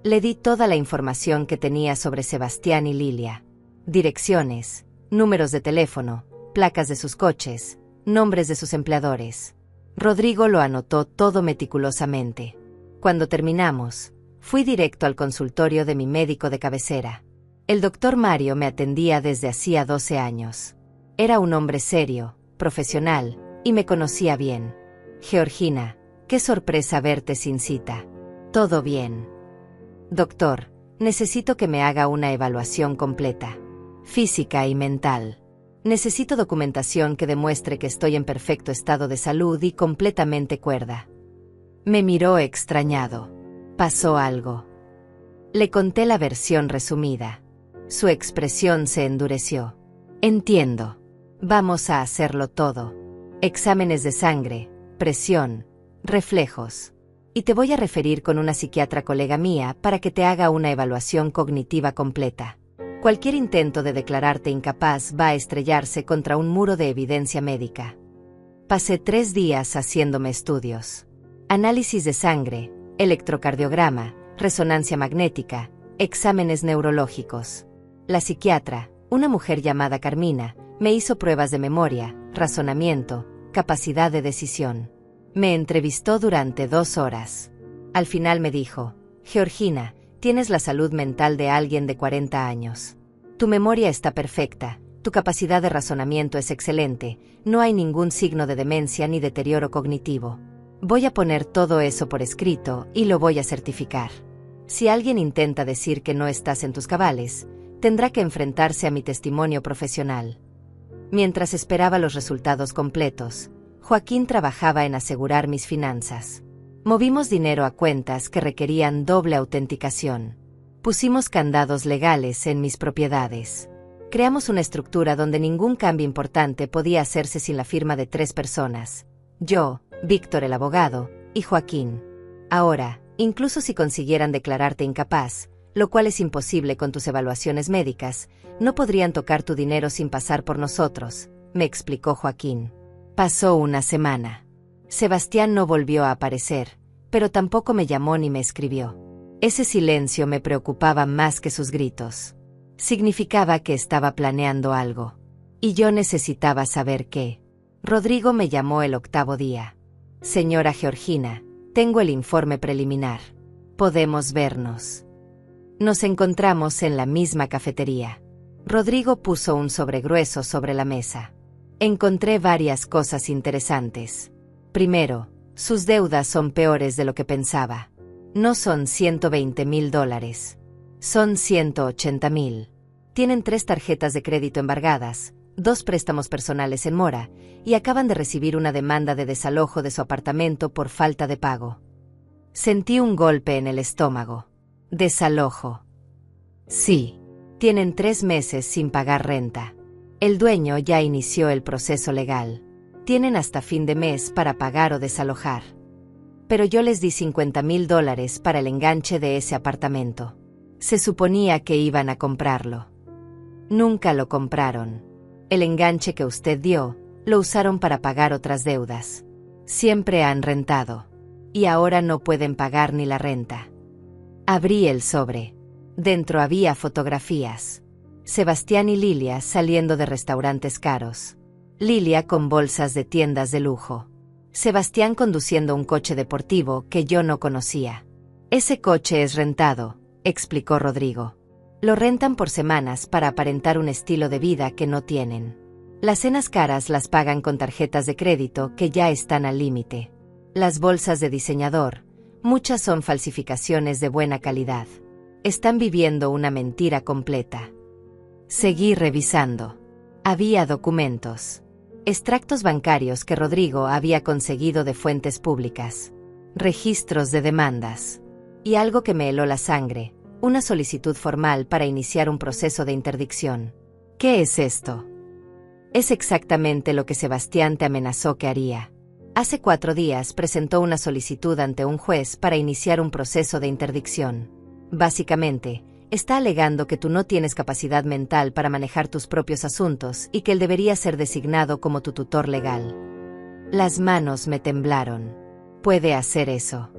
Le di toda la información que tenía sobre Sebastián y Lilia. Direcciones, números de teléfono, placas de sus coches, nombres de sus empleadores. Rodrigo lo anotó todo meticulosamente. Cuando terminamos, fui directo al consultorio de mi médico de cabecera. El doctor Mario me atendía desde hacía 12 años. Era un hombre serio, profesional, y me conocía bien. Georgina, qué sorpresa verte sin cita. ¿Todo bien? Doctor, necesito que me haga una evaluación completa. Física y mental. Necesito documentación que demuestre que estoy en perfecto estado de salud y completamente cuerda. Me miró extrañado. Pasó algo. Le conté la versión resumida. Su expresión se endureció. Entiendo. Vamos a hacerlo todo. Exámenes de sangre, presión, reflejos. Y te voy a referir con una psiquiatra colega mía para que te haga una evaluación cognitiva completa. Cualquier intento de declararte incapaz va a estrellarse contra un muro de evidencia médica. Pasé 3 días haciéndome estudios. Análisis de sangre, electrocardiograma, resonancia magnética, exámenes neurológicos. La psiquiatra, una mujer llamada Carmina, me hizo pruebas de memoria, razonamiento, capacidad de decisión. Me entrevistó durante 2 horas. Al final me dijo, Georgina, tienes la salud mental de alguien de 40 años. Tu memoria está perfecta, tu capacidad de razonamiento es excelente, no hay ningún signo de demencia ni deterioro cognitivo. Voy a poner todo eso por escrito y lo voy a certificar. Si alguien intenta decir que no estás en tus cabales, tendrá que enfrentarse a mi testimonio profesional. Mientras esperaba los resultados completos, Joaquín trabajaba en asegurar mis finanzas. Movimos dinero a cuentas que requerían doble autenticación. Pusimos candados legales en mis propiedades. Creamos una estructura donde ningún cambio importante podía hacerse sin la firma de 3 personas. Yo, Víctor el abogado, y Joaquín. Ahora, incluso si consiguieran declararte incapaz, lo cual es imposible con tus evaluaciones médicas, no podrían tocar tu dinero sin pasar por nosotros, me explicó Joaquín. Pasó una semana. Sebastián no volvió a aparecer, pero tampoco me llamó ni me escribió. Ese silencio me preocupaba más que sus gritos. Significaba que estaba planeando algo. Y yo necesitaba saber qué. Rodrigo me llamó el 8º día. Señora Georgina, tengo el informe preliminar. Podemos vernos. Nos encontramos en la misma cafetería. Rodrigo puso un sobre grueso sobre la mesa. Encontré varias cosas interesantes. Primero, sus deudas son peores de lo que pensaba. No son $120,000. Son 180,000. Tienen 3 tarjetas de crédito embargadas, 2 préstamos personales en mora, y acaban de recibir una demanda de desalojo de su apartamento por falta de pago. Sentí un golpe en el estómago. Desalojo. Sí. Tienen 3 meses sin pagar renta. El dueño ya inició el proceso legal. Tienen hasta fin de mes para pagar o desalojar. Pero yo les di $50,000 para el enganche de ese apartamento. Se suponía que iban a comprarlo. Nunca lo compraron. El enganche que usted dio, lo usaron para pagar otras deudas. Siempre han rentado. Y ahora no pueden pagar ni la renta. Abrí el sobre. Dentro había fotografías. Sebastián y Lilia saliendo de restaurantes caros. Lilia con bolsas de tiendas de lujo. Sebastián conduciendo un coche deportivo que yo no conocía. Ese coche es rentado, explicó Rodrigo. Lo rentan por semanas para aparentar un estilo de vida que no tienen. Las cenas caras las pagan con tarjetas de crédito que ya están al límite. Las bolsas de diseñador, muchas son falsificaciones de buena calidad. Están viviendo una mentira completa. Seguí revisando. Había documentos. Extractos bancarios que Rodrigo había conseguido de fuentes públicas. Registros de demandas. Y algo que me heló la sangre, una solicitud formal para iniciar un proceso de interdicción. ¿Qué es esto? Es exactamente lo que Sebastián te amenazó que haría. Hace 4 días presentó una solicitud ante un juez para iniciar un proceso de interdicción. Básicamente, está alegando que tú no tienes capacidad mental para manejar tus propios asuntos y que él debería ser designado como tu tutor legal. Las manos me temblaron. Puede hacer eso.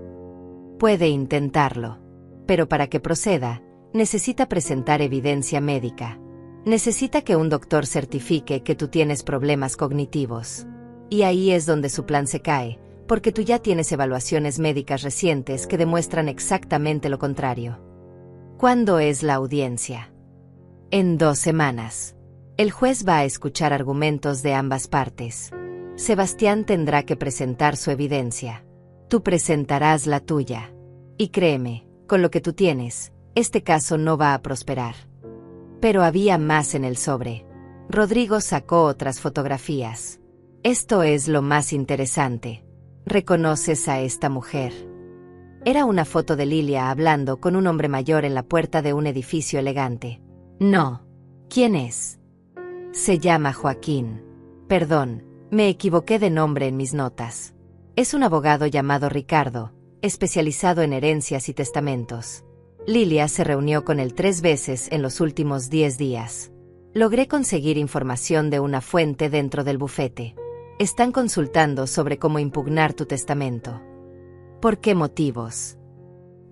Puede intentarlo. Pero para que proceda, necesita presentar evidencia médica. Necesita que un doctor certifique que tú tienes problemas cognitivos. Y ahí es donde su plan se cae, porque tú ya tienes evaluaciones médicas recientes que demuestran exactamente lo contrario. ¿Cuándo es la audiencia? En 2 semanas. El juez va a escuchar argumentos de ambas partes. Sebastián tendrá que presentar su evidencia. Tú presentarás la tuya. Y créeme, con lo que tú tienes, este caso no va a prosperar. Pero había más en el sobre. Rodrigo sacó otras fotografías. Esto es lo más interesante. ¿Reconoces a esta mujer? Era una foto de Lilia hablando con un hombre mayor en la puerta de un edificio elegante. No. ¿Quién es? Se llama Joaquín. Perdón, me equivoqué de nombre en mis notas. Es un abogado llamado Ricardo, especializado en herencias y testamentos. Lilia se reunió con él 3 veces en los últimos 10 días. Logré conseguir información de una fuente dentro del bufete. Están consultando sobre cómo impugnar tu testamento. ¿Por qué motivos?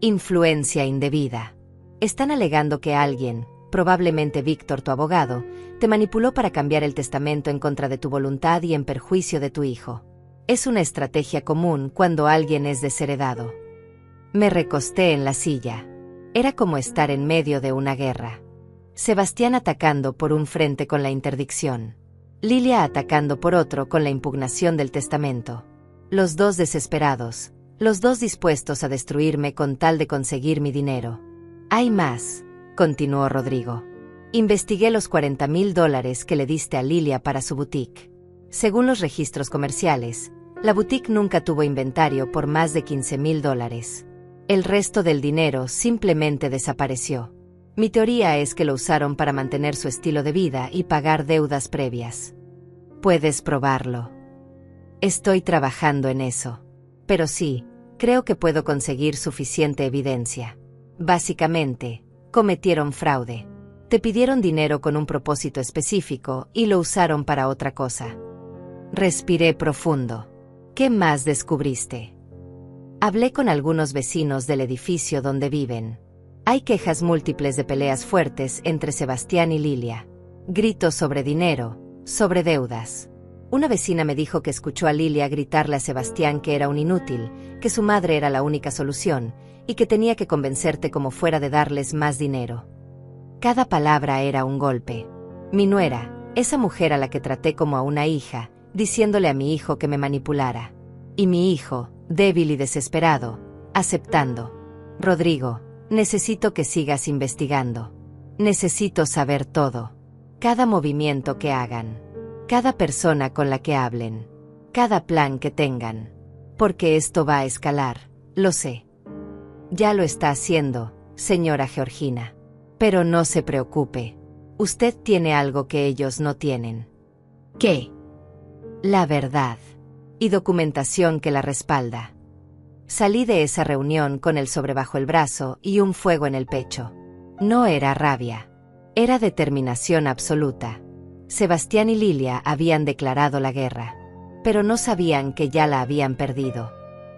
Influencia indebida. Están alegando que alguien, probablemente Víctor, tu abogado, te manipuló para cambiar el testamento en contra de tu voluntad y en perjuicio de tu hijo. Es una estrategia común cuando alguien es desheredado. Me recosté en la silla. Era como estar en medio de una guerra. Sebastián atacando por un frente con la interdicción. Lilia atacando por otro con la impugnación del testamento. Los dos desesperados, los dos dispuestos a destruirme con tal de conseguir mi dinero. Hay más, continuó Rodrigo. Investigué los $40,000 que le diste a Lilia para su boutique. Según los registros comerciales, la boutique nunca tuvo inventario por más de $15,000. El resto del dinero simplemente desapareció. Mi teoría es que lo usaron para mantener su estilo de vida y pagar deudas previas. Puedes probarlo. Estoy trabajando en eso. Pero sí, creo que puedo conseguir suficiente evidencia. Básicamente, cometieron fraude. Te pidieron dinero con un propósito específico y lo usaron para otra cosa. Respiré profundo. ¿Qué más descubriste? Hablé con algunos vecinos del edificio donde viven. Hay quejas múltiples de peleas fuertes entre Sebastián y Lilia. Gritos sobre dinero, sobre deudas. Una vecina me dijo que escuchó a Lilia gritarle a Sebastián que era un inútil, que su madre era la única solución, y que tenía que convencerte como fuera de darles más dinero. Cada palabra era un golpe. Mi nuera, esa mujer a la que traté como a una hija, diciéndole a mi hijo que me manipulara. Y mi hijo, débil y desesperado, aceptando. Rodrigo, necesito que sigas investigando. Necesito saber todo. Cada movimiento que hagan. Cada persona con la que hablen. Cada plan que tengan. Porque esto va a escalar, lo sé. Ya lo está haciendo, señora Georgina. Pero no se preocupe. Usted tiene algo que ellos no tienen. ¿Qué? La verdad. Y documentación que la respalda. Salí de esa reunión con el sobre bajo el brazo y un fuego en el pecho. No era rabia. Era determinación absoluta. Sebastián y Lilia habían declarado la guerra. Pero no sabían que ya la habían perdido.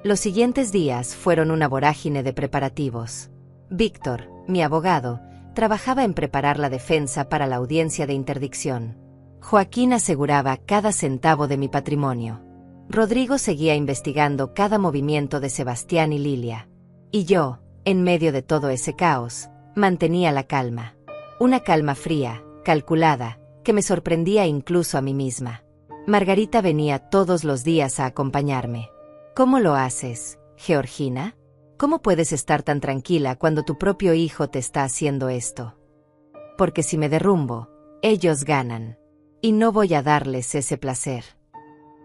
Los siguientes días fueron una vorágine de preparativos. Víctor, mi abogado, trabajaba en preparar la defensa para la audiencia de interdicción. Joaquín aseguraba cada centavo de mi patrimonio. Rodrigo seguía investigando cada movimiento de Sebastián y Lilia. Y yo, en medio de todo ese caos, mantenía la calma. Una calma fría, calculada, que me sorprendía incluso a mí misma. Margarita venía todos los días a acompañarme. ¿Cómo lo haces, Georgina? ¿Cómo puedes estar tan tranquila cuando tu propio hijo te está haciendo esto? Porque si me derrumbo, ellos ganan. Y no voy a darles ese placer.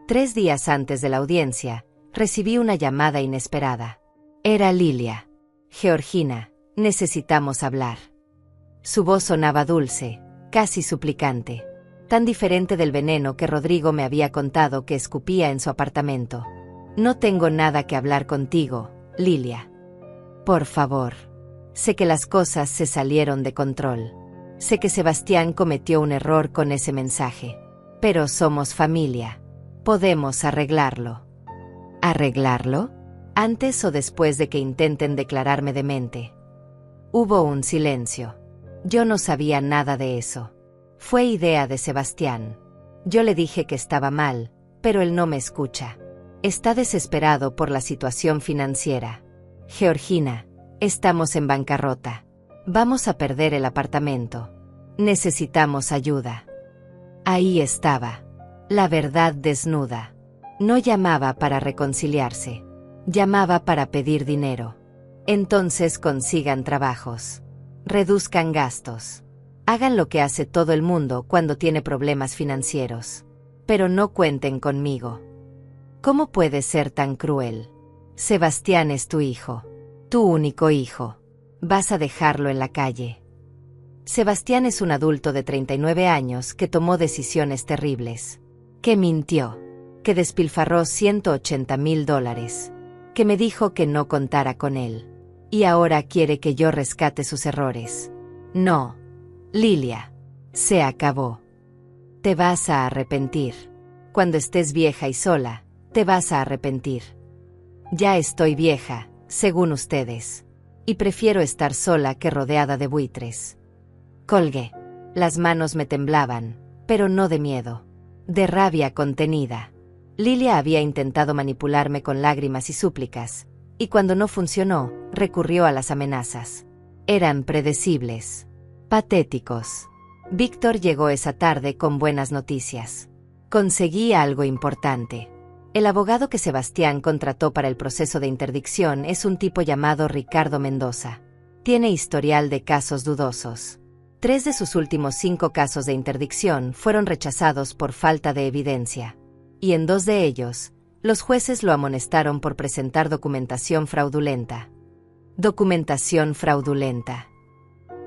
3 días antes de la audiencia, recibí una llamada inesperada. Era Lilia. Georgina, necesitamos hablar. Su voz sonaba dulce, casi suplicante, tan diferente del veneno que Rodrigo me había contado que escupía en su apartamento. No tengo nada que hablar contigo, Lilia. Por favor. Sé que las cosas se salieron de control. Sé que Sebastián cometió un error con ese mensaje. Pero somos familia. Podemos arreglarlo. ¿Arreglarlo? ¿Antes o después de que intenten declararme demente? Hubo un silencio. Yo no sabía nada de eso. Fue idea de Sebastián. Yo le dije que estaba mal, pero él no me escucha. Está desesperado por la situación financiera. Georgina, estamos en bancarrota. Vamos a perder el apartamento. Necesitamos ayuda. Ahí estaba. La verdad desnuda. No llamaba para reconciliarse. Llamaba para pedir dinero. Entonces consigan trabajos. Reduzcan gastos. Hagan lo que hace todo el mundo cuando tiene problemas financieros. Pero no cuenten conmigo. ¿Cómo puedes ser tan cruel? Sebastián es tu hijo. Tu único hijo. ¿Vas a dejarlo en la calle? Sebastián es un adulto de 39 años que tomó decisiones terribles. Que mintió. Que despilfarró $180,000. Que me dijo que no contara con él. Y ahora quiere que yo rescate sus errores. No. Lilia. Se acabó. Te vas a arrepentir. Cuando estés vieja y sola, te vas a arrepentir. Ya estoy vieja, según ustedes. Y prefiero estar sola que rodeada de buitres. Colgué. Las manos me temblaban, pero no de miedo. De rabia contenida. Lilia había intentado manipularme con lágrimas y súplicas, y cuando no funcionó, recurrió a las amenazas. Eran predecibles. Patéticos. Víctor llegó esa tarde con buenas noticias. Conseguí algo importante. El abogado que Sebastián contrató para el proceso de interdicción es un tipo llamado Ricardo Mendoza. Tiene historial de casos dudosos. 3 de sus últimos 5 casos de interdicción fueron rechazados por falta de evidencia. Y en 2 de ellos, los jueces lo amonestaron por presentar documentación fraudulenta. Documentación fraudulenta.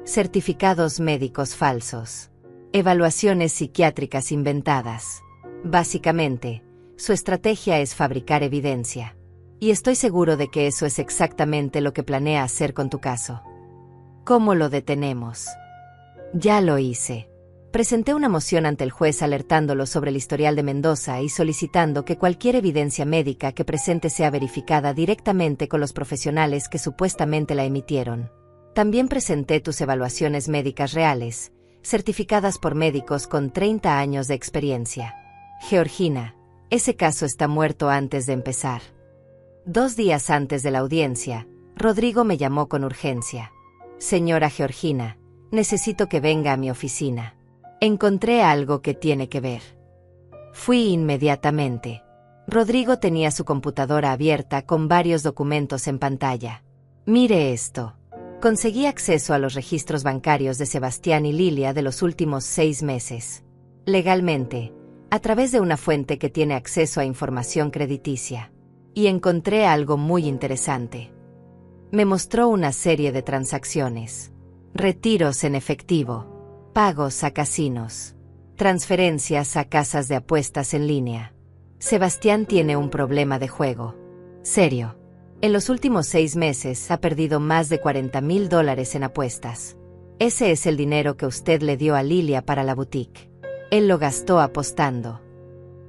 Certificados médicos falsos. Evaluaciones psiquiátricas inventadas. Básicamente, su estrategia es fabricar evidencia. Y estoy seguro de que eso es exactamente lo que planea hacer con tu caso. ¿Cómo lo detenemos? Ya lo hice. Presenté una moción ante el juez alertándolo sobre el historial de Mendoza y solicitando que cualquier evidencia médica que presente sea verificada directamente con los profesionales que supuestamente la emitieron. También presenté tus evaluaciones médicas reales, certificadas por médicos con 30 años de experiencia. Georgina, ese caso está muerto antes de empezar. 2 días antes de la audiencia, Rodrigo me llamó con urgencia. Señora Georgina, necesito que venga a mi oficina. Encontré algo que tiene que ver. Fui inmediatamente. Rodrigo tenía su computadora abierta con varios documentos en pantalla. Mire esto. Conseguí acceso a los registros bancarios de Sebastián y Lilia de los últimos 6 meses. Legalmente, a través de una fuente que tiene acceso a información crediticia. Y encontré algo muy interesante. Me mostró una serie de transacciones. Retiros en efectivo. Pagos a casinos. Transferencias a casas de apuestas en línea. Sebastián tiene un problema de juego. Serio. En los últimos 6 meses ha perdido más de $40,000 en apuestas. Ese es el dinero que usted le dio a Lilia para la boutique. Él lo gastó apostando.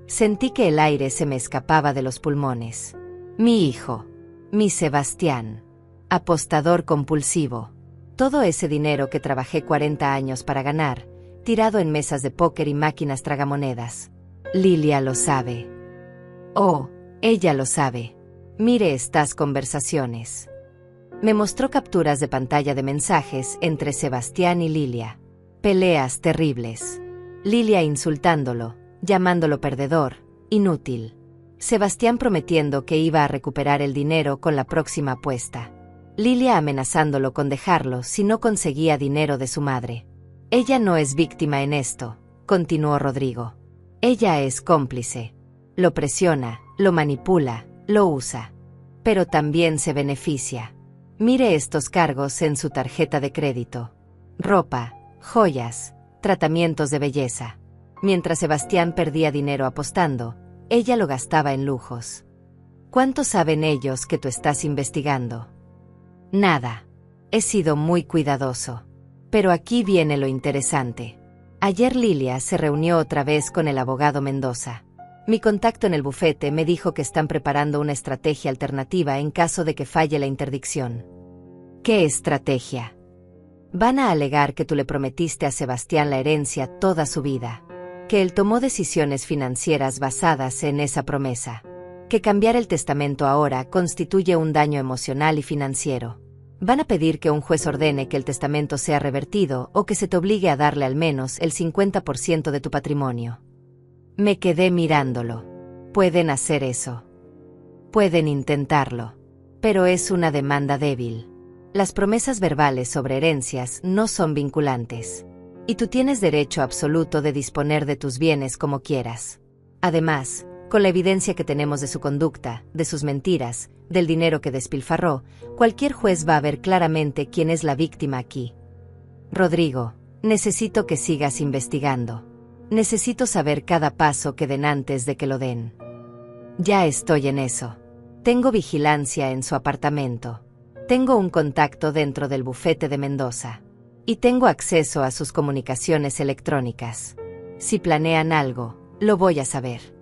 Sentí que el aire se me escapaba de los pulmones. Mi hijo. Mi Sebastián. Apostador compulsivo. Todo ese dinero que trabajé 40 años para ganar, tirado en mesas de póker y máquinas tragamonedas. Lilia lo sabe. Oh, ella lo sabe. Mire estas conversaciones. Me mostró capturas de pantalla de mensajes entre Sebastián y Lilia. Peleas terribles. Lilia insultándolo, llamándolo perdedor, inútil. Sebastián prometiendo que iba a recuperar el dinero con la próxima apuesta. Lilia amenazándolo con dejarlo si no conseguía dinero de su madre. Ella no es víctima en esto, continuó Rodrigo. Ella es cómplice. Lo presiona, lo manipula, lo usa. Pero también se beneficia. Mire estos cargos en su tarjeta de crédito. Ropa, joyas, tratamientos de belleza. Mientras Sebastián perdía dinero apostando, ella lo gastaba en lujos. ¿Cuánto saben ellos que tú estás investigando? Nada. He sido muy cuidadoso. Pero aquí viene lo interesante. Ayer Lilia se reunió otra vez con el abogado Mendoza. Mi contacto en el bufete me dijo que están preparando una estrategia alternativa en caso de que falle la interdicción. ¿Qué estrategia? Van a alegar que tú le prometiste a Sebastián la herencia toda su vida, que él tomó decisiones financieras basadas en esa promesa, que cambiar el testamento ahora constituye un daño emocional y financiero. Van a pedir que un juez ordene que el testamento sea revertido o que se te obligue a darle al menos el 50% de tu patrimonio. Me quedé mirándolo. Pueden hacer eso. Pueden intentarlo. Pero es una demanda débil. Las promesas verbales sobre herencias no son vinculantes. Y tú tienes derecho absoluto de disponer de tus bienes como quieras. Además, con la evidencia que tenemos de su conducta, de sus mentiras, del dinero que despilfarró, cualquier juez va a ver claramente quién es la víctima aquí. Rodrigo, necesito que sigas investigando. Necesito saber cada paso que den antes de que lo den. Ya estoy en eso. Tengo vigilancia en su apartamento. Tengo un contacto dentro del bufete de Mendoza. Y tengo acceso a sus comunicaciones electrónicas. Si planean algo, lo voy a saber.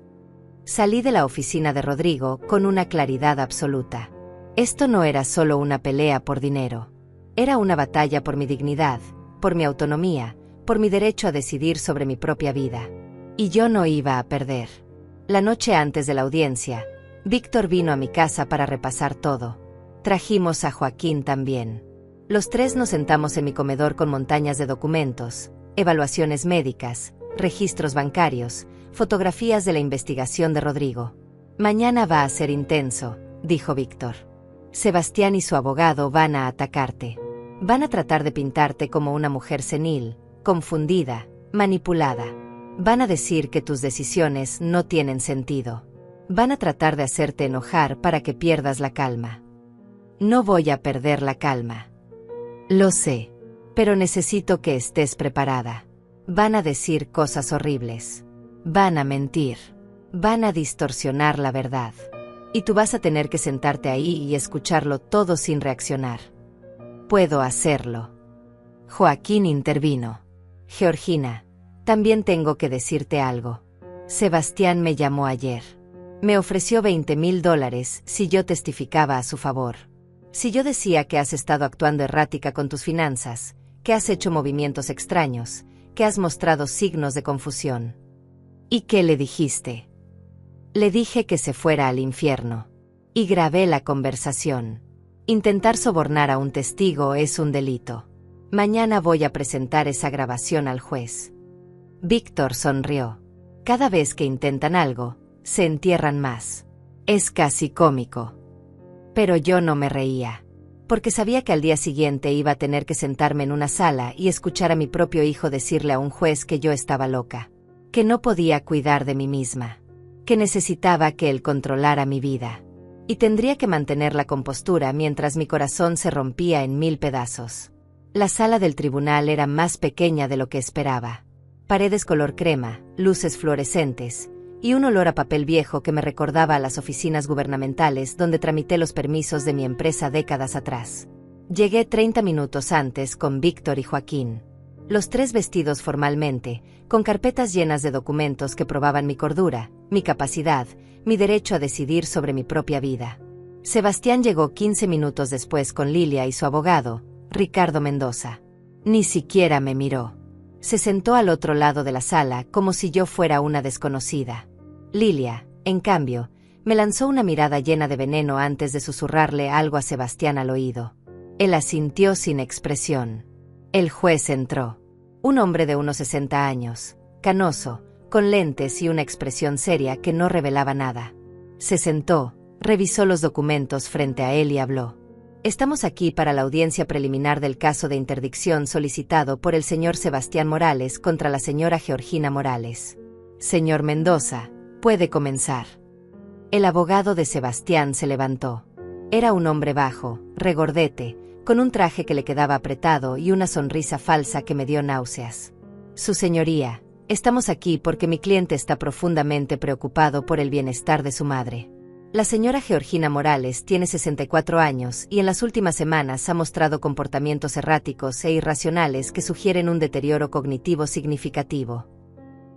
Salí de la oficina de Rodrigo con una claridad absoluta. Esto no era solo una pelea por dinero. Era una batalla por mi dignidad, por mi autonomía, por mi derecho a decidir sobre mi propia vida. Y yo no iba a perder. La noche antes de la audiencia, Víctor vino a mi casa para repasar todo. Trajimos a Joaquín también. Los 3 nos sentamos en mi comedor con montañas de documentos, evaluaciones médicas, registros bancarios, fotografías de la investigación de Rodrigo. Mañana va a ser intenso, dijo Víctor. Sebastián y su abogado van a atacarte. Van a tratar de pintarte como una mujer senil, confundida, manipulada. Van a decir que tus decisiones no tienen sentido. Van a tratar de hacerte enojar para que pierdas la calma. No voy a perder la calma. Lo sé, pero necesito que estés preparada. Van a decir cosas horribles. Van a mentir. Van a distorsionar la verdad. Y tú vas a tener que sentarte ahí y escucharlo todo sin reaccionar. Puedo hacerlo. Joaquín intervino. Georgina, También tengo que decirte algo. Sebastián me llamó ayer. Me ofreció $20,000 si yo testificaba a su favor. Si yo decía que has estado actuando errática con tus finanzas, que has hecho movimientos extraños, que has mostrado signos de confusión. ¿Y qué le dijiste? Le dije que se fuera al infierno. Y grabé la conversación. Intentar sobornar a un testigo es un delito. Mañana voy a presentar esa grabación al juez. Víctor sonrió. Cada vez que intentan algo, se entierran más. Es casi cómico. Pero yo no me reía, porque sabía que al día siguiente iba a tener que sentarme en una sala y escuchar a mi propio hijo decirle a un juez que yo estaba loca, que no podía cuidar de mí misma, que necesitaba que él controlara mi vida, y tendría que mantener la compostura mientras mi corazón se rompía en 1000 pedazos. La sala del tribunal era más pequeña de lo que esperaba. Paredes color crema, luces fluorescentes, y un olor a papel viejo que me recordaba a las oficinas gubernamentales donde tramité los permisos de mi empresa décadas atrás. Llegué 30 minutos antes con Víctor y Joaquín. Los tres vestidos formalmente, con carpetas llenas de documentos que probaban mi cordura, mi capacidad, mi derecho a decidir sobre mi propia vida. Sebastián llegó 15 minutos después con Lilia y su abogado, Ricardo Mendoza. Ni siquiera me miró. Se sentó al otro lado de la sala como si yo fuera una desconocida. Lilia, en cambio, me lanzó una mirada llena de veneno antes de susurrarle algo a Sebastián al oído. Él asintió sin expresión. El juez entró. Un hombre de unos 60 años, canoso, con lentes y una expresión seria que no revelaba nada. Se sentó, revisó los documentos frente a él y habló. Estamos aquí para la audiencia preliminar del caso de interdicción solicitado por el señor Sebastián Morales contra la señora Georgina Morales. Señor Mendoza, puede comenzar. El abogado de Sebastián se levantó. Era un hombre bajo, regordete, con un traje que le quedaba apretado y una sonrisa falsa que me dio náuseas. Su señoría, estamos aquí porque mi cliente está profundamente preocupado por el bienestar de su madre. La señora Georgina Morales tiene 64 años y en las últimas semanas ha mostrado comportamientos erráticos e irracionales que sugieren un deterioro cognitivo significativo.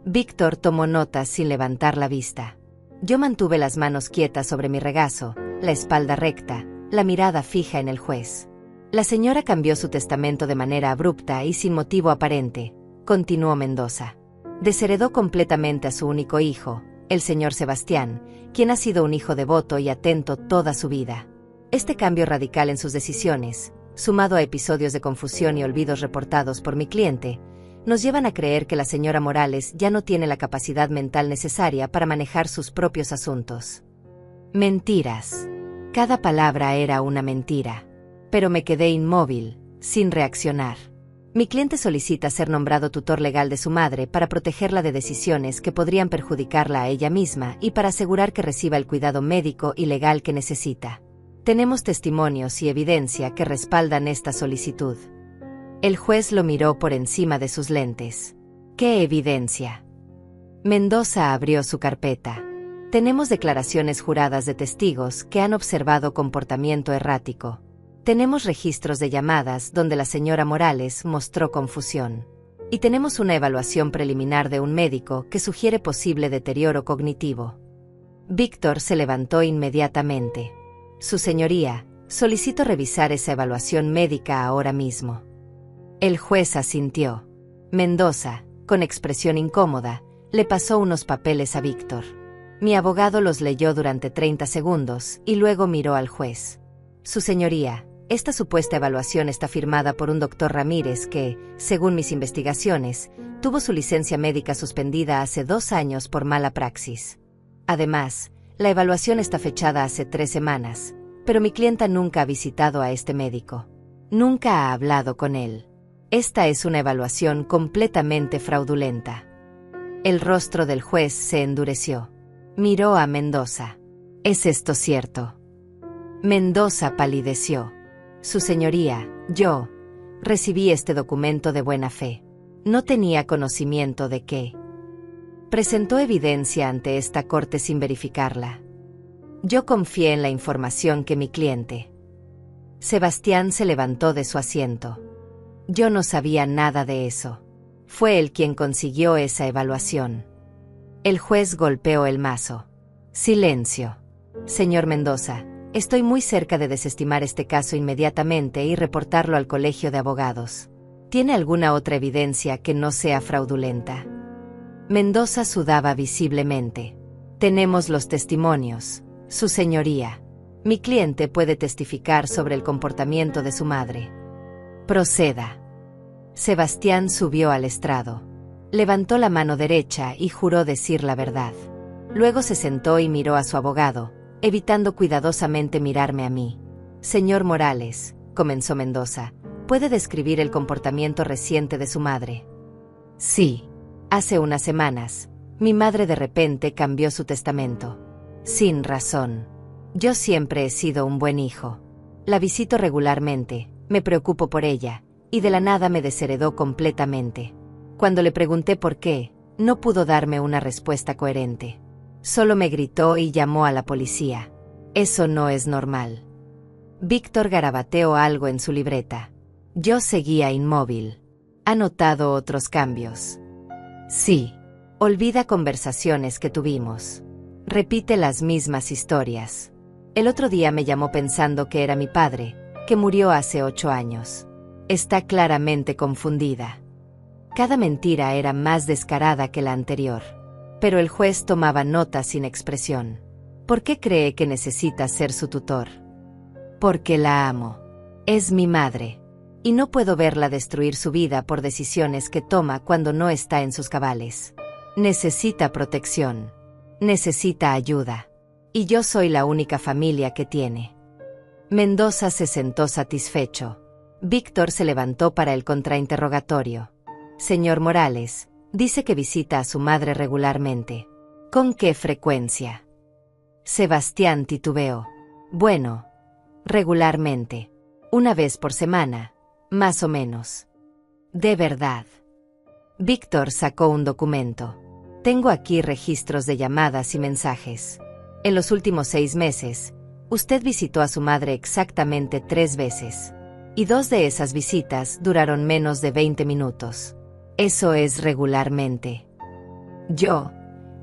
Víctor tomó notas sin levantar la vista. Yo mantuve las manos quietas sobre mi regazo, la espalda recta, la mirada fija en el juez. La señora cambió su testamento de manera abrupta y sin motivo aparente, continuó Mendoza. Desheredó completamente a su único hijo, el señor Sebastián, quien ha sido un hijo devoto y atento toda su vida. Este cambio radical en sus decisiones, sumado a episodios de confusión y olvidos reportados por mi cliente, nos llevan a creer que la señora Morales ya no tiene la capacidad mental necesaria para manejar sus propios asuntos. Mentiras. Cada palabra era una mentira. Pero me quedé inmóvil, sin reaccionar. Mi cliente solicita ser nombrado tutor legal de su madre para protegerla de decisiones que podrían perjudicarla a ella misma y para asegurar que reciba el cuidado médico y legal que necesita. Tenemos testimonios y evidencia que respaldan esta solicitud. El juez lo miró por encima de sus lentes. ¿Qué evidencia? Mendoza abrió su carpeta. Tenemos declaraciones juradas de testigos que han observado comportamiento errático. Tenemos registros de llamadas donde la señora Morales mostró confusión. Y tenemos una evaluación preliminar de un médico que sugiere posible deterioro cognitivo. Víctor se levantó inmediatamente. Su señoría, solicito revisar esa evaluación médica ahora mismo. El juez asintió. Mendoza, con expresión incómoda, le pasó unos papeles a Víctor. Mi abogado los leyó durante 30 segundos y luego miró al juez. Su señoría, esta supuesta evaluación está firmada por un doctor Ramírez que, según mis investigaciones, tuvo su licencia médica suspendida hace 2 años por mala praxis. Además, la evaluación está fechada hace 3 semanas, pero mi clienta nunca ha visitado a este médico. Nunca ha hablado con él. Esta es una evaluación completamente fraudulenta. El rostro del juez se endureció. Miró a Mendoza. ¿Es esto cierto? Mendoza palideció. Su señoría, yo recibí este documento de buena fe. No tenía conocimiento de que presentó evidencia ante esta corte sin verificarla. Yo confié en la información que mi cliente. Sebastián se levantó de su asiento. Yo no sabía nada de eso. Fue él quien consiguió esa evaluación. El juez golpeó el mazo. Silencio. Señor Mendoza, estoy muy cerca de desestimar este caso inmediatamente y reportarlo al Colegio de Abogados. ¿Tiene alguna otra evidencia que no sea fraudulenta? Mendoza sudaba visiblemente. Tenemos los testimonios, Su Señoría. Mi cliente puede testificar sobre el comportamiento de su madre. Proceda. Sebastián subió al estrado. Levantó la mano derecha y juró decir la verdad. Luego se sentó y miró a su abogado, evitando cuidadosamente mirarme a mí. Señor Morales, comenzó Mendoza, ¿puede describir el comportamiento reciente de su madre? Sí. Hace unas semanas, mi madre de repente cambió su testamento. Sin razón. Yo siempre he sido un buen hijo. La visito regularmente, me preocupo por ella, y de la nada me desheredó completamente. Cuando le pregunté por qué, no pudo darme una respuesta coherente. Solo me gritó y llamó a la policía. Eso no es normal. Víctor garabateó algo en su libreta. Yo seguía inmóvil. ¿Ha notado otros cambios? Sí. Olvida conversaciones que tuvimos. Repite las mismas historias. El otro día me llamó pensando que era mi padre, que murió hace 8 años. Está claramente confundida. Cada mentira era más descarada que la anterior. Pero el juez tomaba nota sin expresión. ¿Por qué cree que necesita ser su tutor? Porque la amo. Es mi madre. Y no puedo verla destruir su vida por decisiones que toma cuando no está en sus cabales. Necesita protección. Necesita ayuda. Y yo soy la única familia que tiene. Mendoza se sentó satisfecho. Víctor se levantó para el contrainterrogatorio. Señor Morales, dice que visita a su madre regularmente. ¿Con qué frecuencia? Sebastián titubeó. Bueno, regularmente. Una vez por semana, más o menos. ¿De verdad? Víctor sacó un documento. Tengo aquí registros de llamadas y mensajes. En los últimos 6 meses, usted visitó a su madre exactamente 3 veces. Y 2 de esas visitas duraron menos de 20 minutos. Eso es regularmente. Yo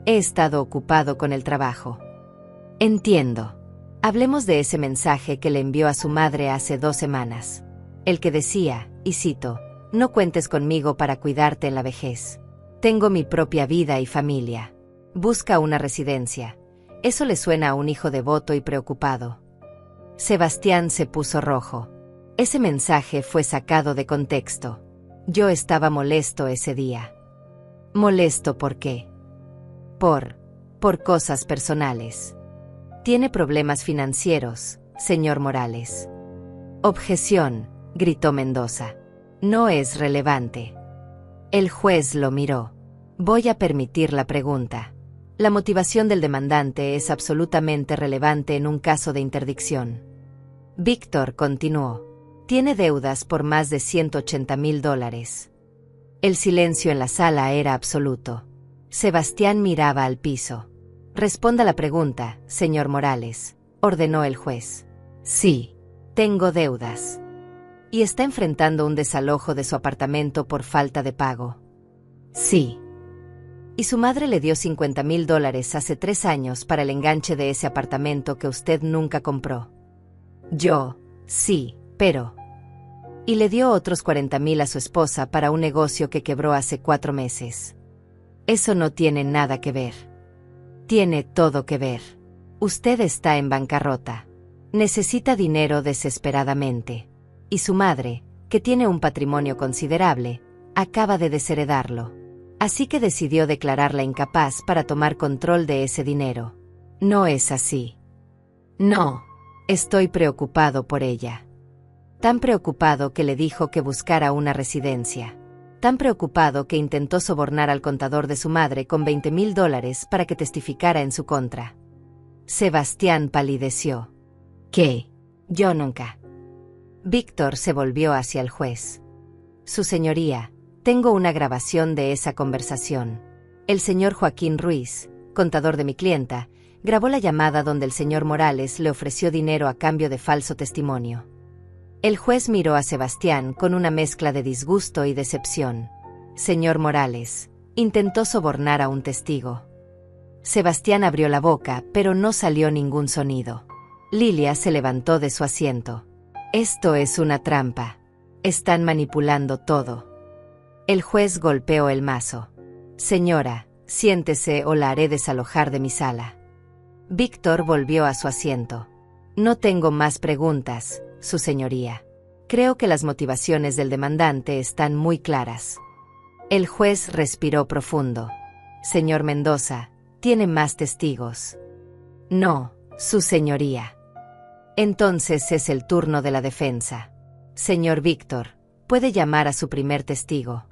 he estado ocupado con el trabajo. Entiendo. Hablemos de ese mensaje que le envió a su madre hace 2 semanas. El que decía, y cito, no cuentes conmigo para cuidarte en la vejez. Tengo mi propia vida y familia. Busca una residencia. Eso le suena a un hijo devoto y preocupado. Sebastián se puso rojo. Ese mensaje fue sacado de contexto. Yo estaba molesto ese día. ¿Molesto por qué? Por cosas personales. Tiene problemas financieros, señor Morales. Objeción, gritó Mendoza. No es relevante. El juez lo miró. Voy a permitir la pregunta. La motivación del demandante es absolutamente relevante en un caso de interdicción. Víctor continuó. Tiene deudas por más de $180,000. El silencio en la sala era absoluto. Sebastián miraba al piso. Responda la pregunta, señor Morales, ordenó el juez. Sí, tengo deudas. ¿Y está enfrentando un desalojo de su apartamento por falta de pago? Sí. Y su madre le dio $50,000 hace 3 años para el enganche de ese apartamento que usted nunca compró. Yo, sí, pero... Y le dio otros $40,000 a su esposa para un negocio que quebró hace 4 meses. Eso no tiene nada que ver. Tiene todo que ver. Usted está en bancarrota. Necesita dinero desesperadamente. Y su madre, que tiene un patrimonio considerable, acaba de desheredarlo. Así que decidió declararla incapaz para tomar control de ese dinero. No es así. No. Estoy preocupado por ella. Tan preocupado que le dijo que buscara una residencia. Tan preocupado que intentó sobornar al contador de su madre con $20,000 para que testificara en su contra. Sebastián palideció. ¿Qué? Yo nunca. Víctor se volvió hacia el juez. Su señoría, tengo una grabación de esa conversación. El señor Joaquín Ruiz, contador de mi clienta, grabó la llamada donde el señor Morales le ofreció dinero a cambio de falso testimonio. El juez miró a Sebastián con una mezcla de disgusto y decepción. Señor Morales, intentó sobornar a un testigo. Sebastián abrió la boca, pero no salió ningún sonido. Lilia se levantó de su asiento. Esto es una trampa. Están manipulando todo. El juez golpeó el mazo. Señora, siéntese o la haré desalojar de mi sala. Víctor volvió a su asiento. No tengo más preguntas, su señoría. Creo que las motivaciones del demandante están muy claras. El juez respiró profundo. Señor Mendoza, ¿tiene más testigos? No, su señoría. Entonces es el turno de la defensa. Señor Víctor, puede llamar a su primer testigo.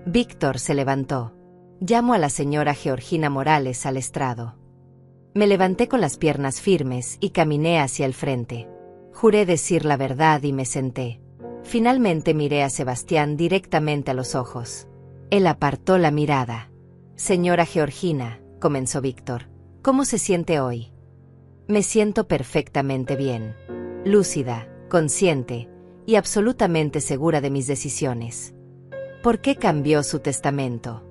Víctor se levantó. Llamo a la señora Georgina Morales al estrado. Me levanté con las piernas firmes y caminé hacia el frente. Juré decir la verdad y me senté. Finalmente miré a Sebastián directamente a los ojos. Él apartó la mirada. Señora Georgina, comenzó Víctor, ¿cómo se siente hoy? Me siento perfectamente bien. Lúcida, consciente y absolutamente segura de mis decisiones. ¿Por qué cambió su testamento?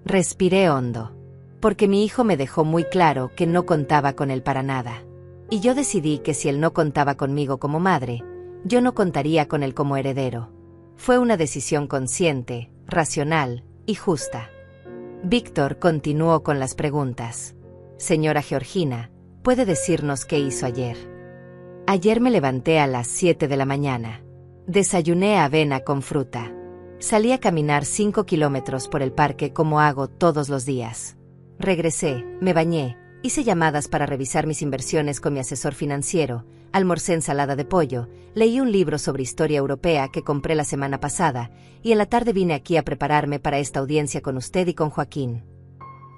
Respiré hondo. Porque mi hijo me dejó muy claro que no contaba con él para nada. Y yo decidí que si él no contaba conmigo como madre, yo no contaría con él como heredero. Fue una decisión consciente, racional y justa. Víctor continuó con las preguntas. Señora Georgina, ¿puede decirnos qué hizo ayer? Ayer me levanté a las 7 de la mañana. Desayuné avena con fruta. Salí a caminar 5 kilómetros por el parque como hago todos los días. Regresé, me bañé, hice llamadas para revisar mis inversiones con mi asesor financiero, almorcé ensalada de pollo, leí un libro sobre historia europea que compré la semana pasada, y en la tarde vine aquí a prepararme para esta audiencia con usted y con Joaquín.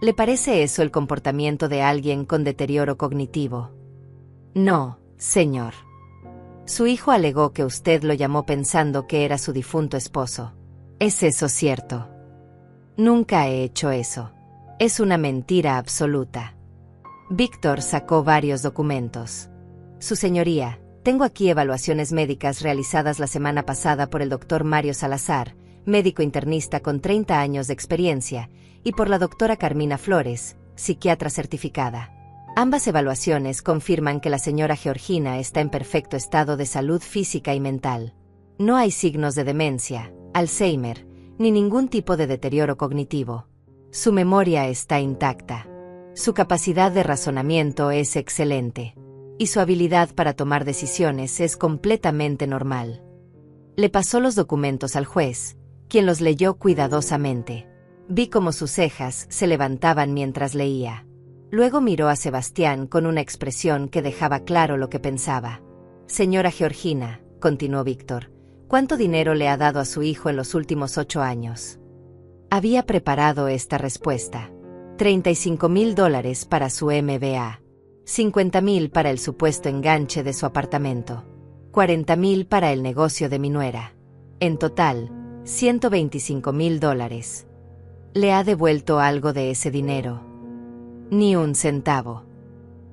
¿Le parece eso el comportamiento de alguien con deterioro cognitivo? No, señor. Su hijo alegó que usted lo llamó pensando que era su difunto esposo. ¿Es eso cierto? Nunca he hecho eso. Es una mentira absoluta. Víctor sacó varios documentos. Su señoría, tengo aquí evaluaciones médicas realizadas la semana pasada por el doctor Mario Salazar, médico internista con 30 años de experiencia, y por la doctora Carmina Flores, psiquiatra certificada. Ambas evaluaciones confirman que la señora Georgina está en perfecto estado de salud física y mental. No hay signos de demencia, Alzheimer, ni ningún tipo de deterioro cognitivo. Su memoria está intacta. Su capacidad de razonamiento es excelente. Y su habilidad para tomar decisiones es completamente normal. Le pasó los documentos al juez, quien los leyó cuidadosamente. Vi cómo sus cejas se levantaban mientras leía. Luego miró a Sebastián con una expresión que dejaba claro lo que pensaba. Señora Georgina, continuó Víctor, ¿cuánto dinero le ha dado a su hijo en los últimos 8 años? Había preparado esta respuesta. $35,000 para su MBA. $50,000 para el supuesto enganche de su apartamento. $40,000 para el negocio de mi nuera. En total, $125,000. ¿Le ha devuelto algo de ese dinero? Ni un centavo.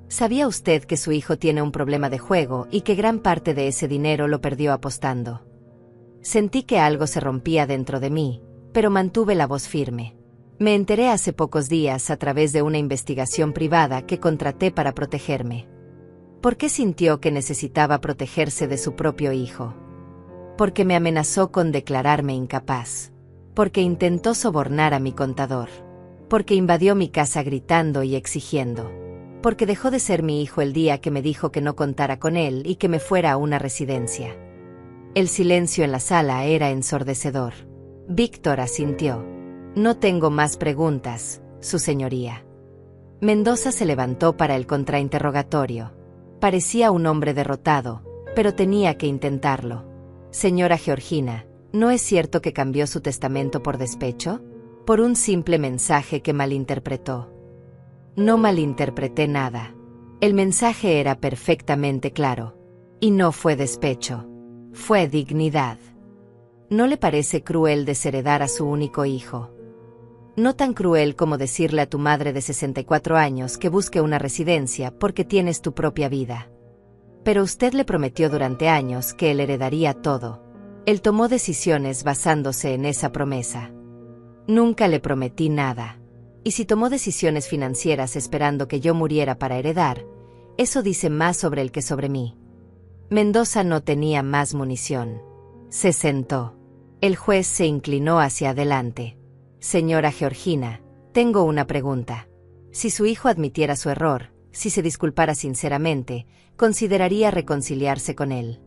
¿Sabía usted que su hijo tiene un problema de juego y que gran parte de ese dinero lo perdió apostando? Sentí que algo se rompía dentro de mí, pero mantuve la voz firme. Me enteré hace pocos días a través de una investigación privada que contraté para protegerme. ¿Por qué sintió que necesitaba protegerse de su propio hijo? Porque me amenazó con declararme incapaz. Porque intentó sobornar a mi contador. Porque invadió mi casa gritando y exigiendo. Porque dejó de ser mi hijo el día que me dijo que no contara con él y que me fuera a una residencia. El silencio en la sala era ensordecedor. Víctor asintió. No tengo más preguntas, su señoría. Mendoza se levantó para el contrainterrogatorio. Parecía un hombre derrotado, pero tenía que intentarlo. Señora Georgina, ¿no es cierto que cambió su testamento por despecho? Por un simple mensaje que malinterpretó. No malinterpreté nada. El mensaje era perfectamente claro. Y no fue despecho. Fue dignidad. ¿No le parece cruel desheredar a su único hijo? No tan cruel como decirle a tu madre de 64 años que busque una residencia porque tienes tu propia vida. Pero usted le prometió durante años que él heredaría todo. Él tomó decisiones basándose en esa promesa. Nunca le prometí nada. Y si tomó decisiones financieras esperando que yo muriera para heredar, eso dice más sobre él que sobre mí. Mendoza no tenía más munición. Se sentó. El juez se inclinó hacia adelante. Señora Georgina, tengo una pregunta. Si su hijo admitiera su error, si se disculpara sinceramente, ¿consideraría reconciliarse con él?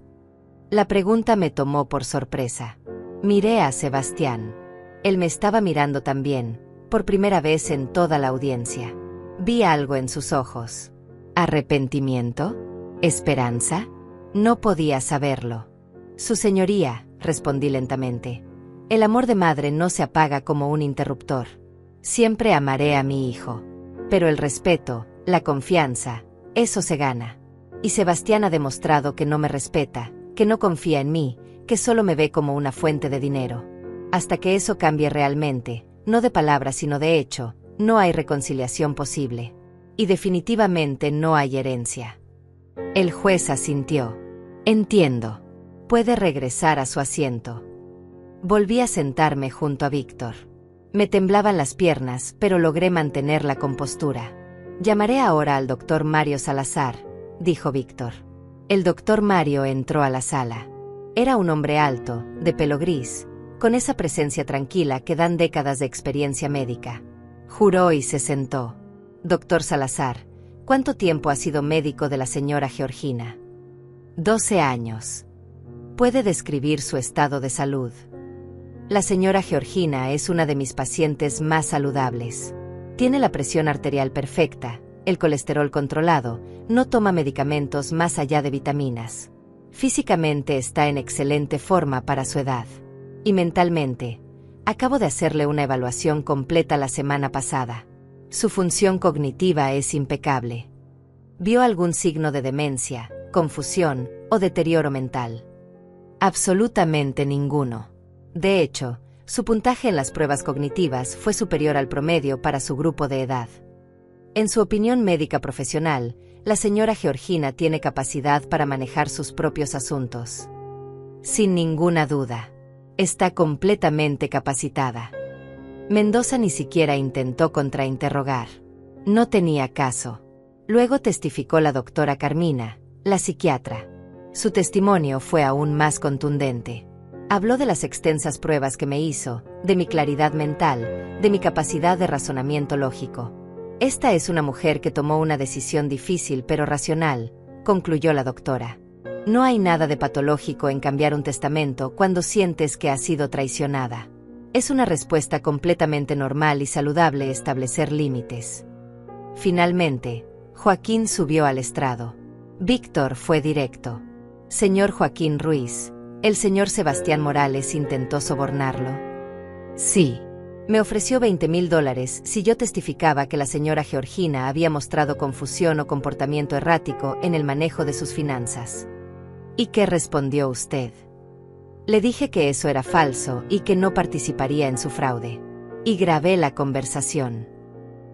La pregunta me tomó por sorpresa. Miré a Sebastián. Él me estaba mirando también, por primera vez en toda la audiencia. Vi algo en sus ojos. ¿Arrepentimiento? ¿Esperanza? No podía saberlo. Su señoría, respondí lentamente. El amor de madre no se apaga como un interruptor. Siempre amaré a mi hijo. Pero el respeto, la confianza, eso se gana. Y Sebastián ha demostrado que no me respeta, que no confía en mí, que solo me ve como una fuente de dinero. Hasta que eso cambie realmente, no de palabras sino de hecho, no hay reconciliación posible. Y definitivamente no hay herencia. El juez asintió. Entiendo. Puede regresar a su asiento. Volví a sentarme junto a Víctor. Me temblaban las piernas, pero logré mantener la compostura. Llamaré ahora al doctor Mario Salazar, dijo Víctor. El doctor Mario entró a la sala. Era un hombre alto, de pelo gris, con esa presencia tranquila que dan décadas de experiencia médica. Juró y se sentó. Doctor Salazar, ¿cuánto tiempo ha sido médico de la señora Georgina? 12 años. ¿Puede describir su estado de salud? La señora Georgina es una de mis pacientes más saludables. Tiene la presión arterial perfecta, el colesterol controlado, no toma medicamentos más allá de vitaminas. Físicamente está en excelente forma para su edad. Y mentalmente, acabo de hacerle una evaluación completa la semana pasada. Su función cognitiva es impecable. ¿Vio algún signo de demencia, confusión o deterioro mental? Absolutamente ninguno. De hecho, su puntaje en las pruebas cognitivas fue superior al promedio para su grupo de edad. En su opinión médica profesional, la señora Georgina tiene capacidad para manejar sus propios asuntos. Sin ninguna duda, está completamente capacitada. Mendoza ni siquiera intentó contrainterrogar. No tenía caso. Luego testificó la doctora Carmina, la psiquiatra. Su testimonio fue aún más contundente. Habló de las extensas pruebas que me hizo, de mi claridad mental, de mi capacidad de razonamiento lógico. Esta es una mujer que tomó una decisión difícil pero racional, concluyó la doctora. No hay nada de patológico en cambiar un testamento cuando sientes que has sido traicionada. Es una respuesta completamente normal y saludable establecer límites. Finalmente, Joaquín subió al estrado. Víctor fue directo. Señor Joaquín Ruiz, ¿el señor Sebastián Morales intentó sobornarlo? Sí. Me ofreció $20,000 si yo testificaba que la señora Georgina había mostrado confusión o comportamiento errático en el manejo de sus finanzas. ¿Y qué respondió usted? Le dije que eso era falso y que no participaría en su fraude. Y grabé la conversación.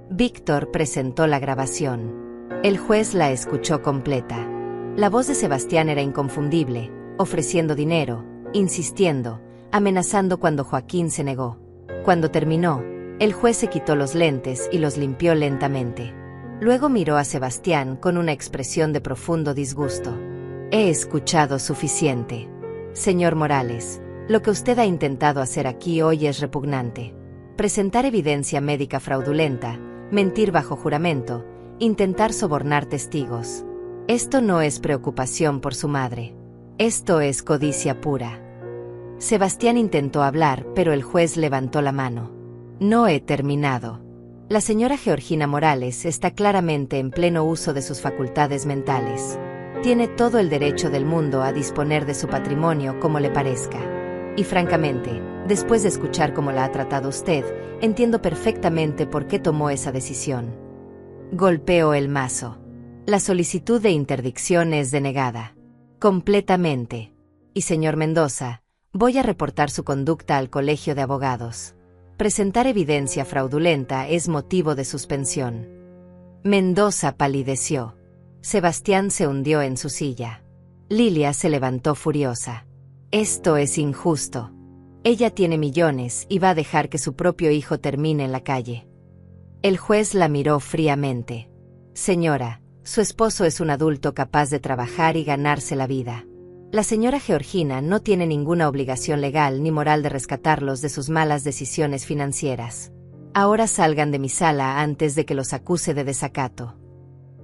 Víctor presentó la grabación. El juez la escuchó completa. La voz de Sebastián era inconfundible, ofreciendo dinero, insistiendo, amenazando cuando Joaquín se negó. Cuando terminó, el juez se quitó los lentes y los limpió lentamente. Luego miró a Sebastián con una expresión de profundo disgusto. He escuchado suficiente. Señor Morales, lo que usted ha intentado hacer aquí hoy es repugnante. Presentar evidencia médica fraudulenta, mentir bajo juramento, intentar sobornar testigos. Esto no es preocupación por su madre. Esto es codicia pura. Sebastián intentó hablar, pero el juez levantó la mano. No he terminado. La señora Georgina Morales está claramente en pleno uso de sus facultades mentales. Tiene todo el derecho del mundo a disponer de su patrimonio como le parezca. Y francamente, después de escuchar cómo la ha tratado usted, entiendo perfectamente por qué tomó esa decisión. Golpeó el mazo. La solicitud de interdicción es denegada. Completamente. Y señor Mendoza, voy a reportar su conducta al Colegio de Abogados. Presentar evidencia fraudulenta es motivo de suspensión. Mendoza palideció. Sebastián se hundió en su silla. Lilia se levantó furiosa. Esto es injusto. Ella tiene millones y va a dejar que su propio hijo termine en la calle. El juez la miró fríamente. Señora, su esposo es un adulto capaz de trabajar y ganarse la vida. La señora Georgina no tiene ninguna obligación legal ni moral de rescatarlos de sus malas decisiones financieras. Ahora salgan de mi sala antes de que los acuse de desacato.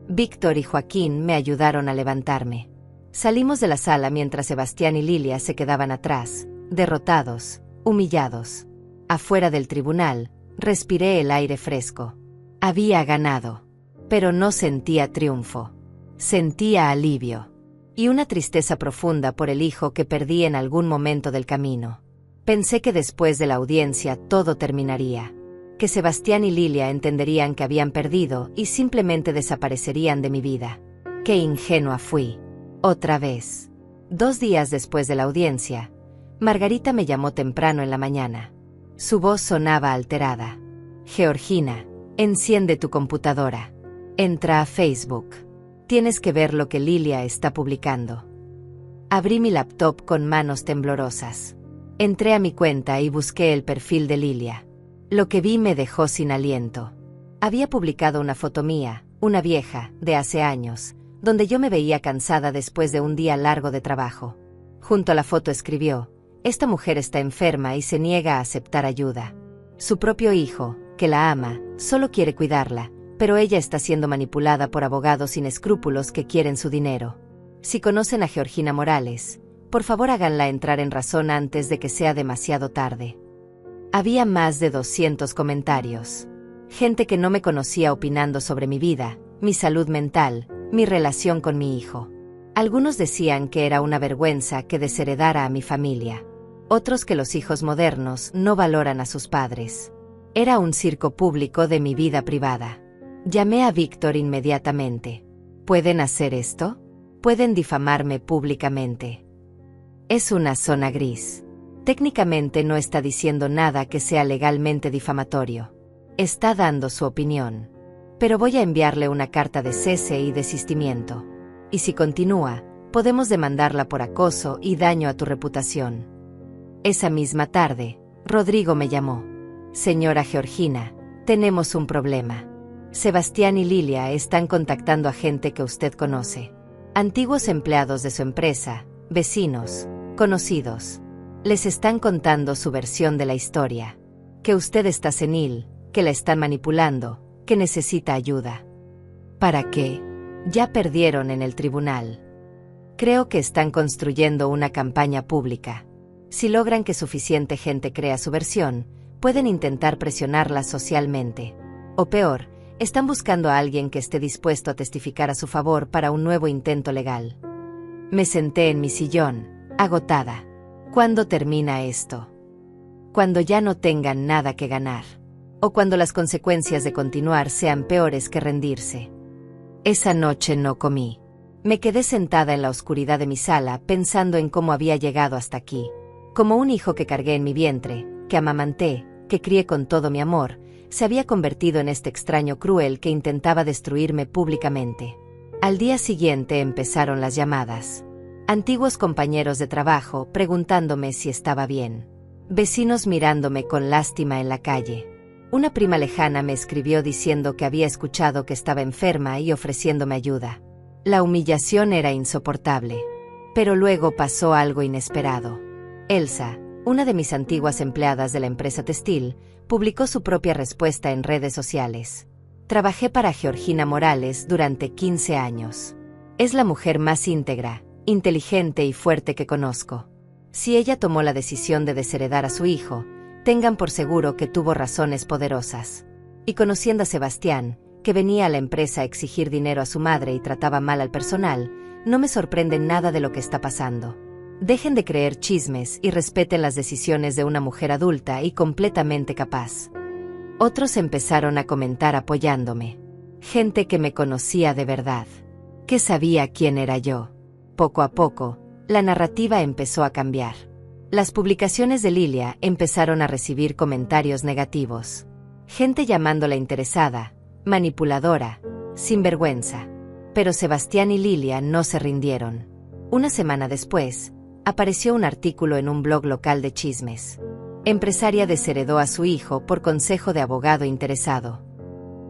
Víctor y Joaquín me ayudaron a levantarme. Salimos de la sala mientras Sebastián y Lilia se quedaban atrás, derrotados, humillados. Afuera del tribunal, respiré el aire fresco. Había ganado, pero no sentía triunfo. Sentía alivio y una tristeza profunda por el hijo que perdí en algún momento del camino. Pensé que después de la audiencia todo terminaría, que Sebastián y Lilia entenderían que habían perdido y simplemente desaparecerían de mi vida. Qué ingenua fui. Otra vez. 2 días después de la audiencia, Margarita me llamó temprano en la mañana. Su voz sonaba alterada. Georgina, enciende tu computadora. Entra a Facebook. Tienes que ver lo que Lilia está publicando. Abrí mi laptop con manos temblorosas. Entré a mi cuenta y busqué el perfil de Lilia. Lo que vi me dejó sin aliento. Había publicado una foto mía, una vieja, de hace años, donde yo me veía cansada después de un día largo de trabajo. Junto a la foto escribió: esta mujer está enferma y se niega a aceptar ayuda. Su propio hijo, que la ama, solo quiere cuidarla, pero ella está siendo manipulada por abogados sin escrúpulos que quieren su dinero. Si conocen a Georgina Morales, por favor háganla entrar en razón antes de que sea demasiado tarde. Había más de 200 comentarios. Gente que no me conocía opinando sobre mi vida, mi salud mental, mi relación con mi hijo. Algunos decían que era una vergüenza que desheredara a mi familia. Otros que los hijos modernos no valoran a sus padres. Era un circo público de mi vida privada. Llamé a Víctor inmediatamente. ¿Pueden hacer esto? ¿Pueden difamarme públicamente? Es una zona gris. Técnicamente no está diciendo nada que sea legalmente difamatorio. Está dando su opinión. Pero voy a enviarle una carta de cese y desistimiento. Y si continúa, podemos demandarla por acoso y daño a tu reputación. Esa misma tarde, Rodrigo me llamó. Señora Georgina, tenemos un problema. Sebastián y Lilia están contactando a gente que usted conoce. Antiguos empleados de su empresa, vecinos, conocidos. Les están contando su versión de la historia. Que usted está senil, que la están manipulando, que necesita ayuda. ¿Para qué? Ya perdieron en el tribunal. Creo que están construyendo una campaña pública. Si logran que suficiente gente crea su versión, pueden intentar presionarla socialmente. O peor, están buscando a alguien que esté dispuesto a testificar a su favor para un nuevo intento legal. Me senté en mi sillón, agotada. ¿Cuándo termina esto? Cuando ya no tengan nada que ganar. O cuando las consecuencias de continuar sean peores que rendirse. Esa noche no comí. Me quedé sentada en la oscuridad de mi sala pensando en cómo había llegado hasta aquí. Como un hijo que cargué en mi vientre, que amamanté, que crié con todo mi amor, se había convertido en este extraño cruel que intentaba destruirme públicamente. Al día siguiente empezaron las llamadas. Antiguos compañeros de trabajo preguntándome si estaba bien. Vecinos mirándome con lástima en la calle. Una prima lejana me escribió diciendo que había escuchado que estaba enferma y ofreciéndome ayuda. La humillación era insoportable. Pero luego pasó algo inesperado. Elsa, una de mis antiguas empleadas de la empresa textil, publicó su propia respuesta en redes sociales. Trabajé para Georgina Morales durante 15 años. Es la mujer más íntegra, inteligente y fuerte que conozco. Si ella tomó la decisión de desheredar a su hijo, tengan por seguro que tuvo razones poderosas. Y conociendo a Sebastián, que venía a la empresa a exigir dinero a su madre y trataba mal al personal, no me sorprende nada de lo que está pasando. Dejen de creer chismes y respeten las decisiones de una mujer adulta y completamente capaz. Otros empezaron a comentar apoyándome. Gente que me conocía de verdad. Que sabía quién era yo. Poco a poco, la narrativa empezó a cambiar. Las publicaciones de Lilia empezaron a recibir comentarios negativos. Gente llamándola interesada, manipuladora, sinvergüenza. Pero Sebastián y Lilia no se rindieron. Una semana después, Apareció un artículo en un blog local de chismes. Empresaria desheredó a su hijo por consejo de abogado interesado.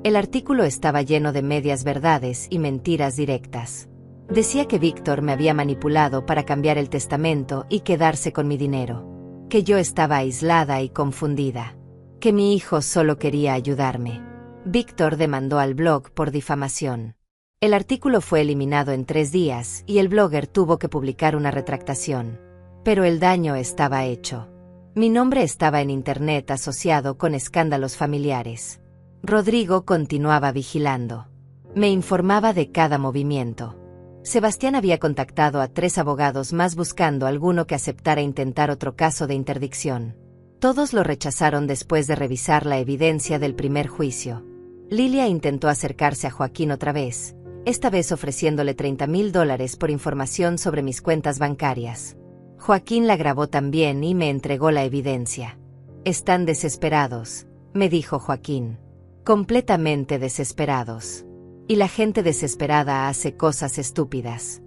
El artículo estaba lleno de medias verdades y mentiras directas. Decía que Víctor me había manipulado para cambiar el testamento y quedarse con mi dinero. Que yo estaba aislada y confundida. Que mi hijo solo quería ayudarme. Víctor demandó al blog por difamación. El artículo fue eliminado en 3 días y el blogger tuvo que publicar una retractación. Pero el daño estaba hecho. Mi nombre estaba en internet asociado con escándalos familiares. Rodrigo continuaba vigilando. Me informaba de cada movimiento. Sebastián había contactado a 3 abogados más buscando alguno que aceptara intentar otro caso de interdicción. Todos lo rechazaron después de revisar la evidencia del primer juicio. Lilia intentó acercarse a Joaquín otra vez, esta vez ofreciéndole $30,000 por información sobre mis cuentas bancarias. Joaquín la grabó también y me entregó la evidencia. Están desesperados, me dijo Joaquín. Completamente desesperados. Y la gente desesperada hace cosas estúpidas.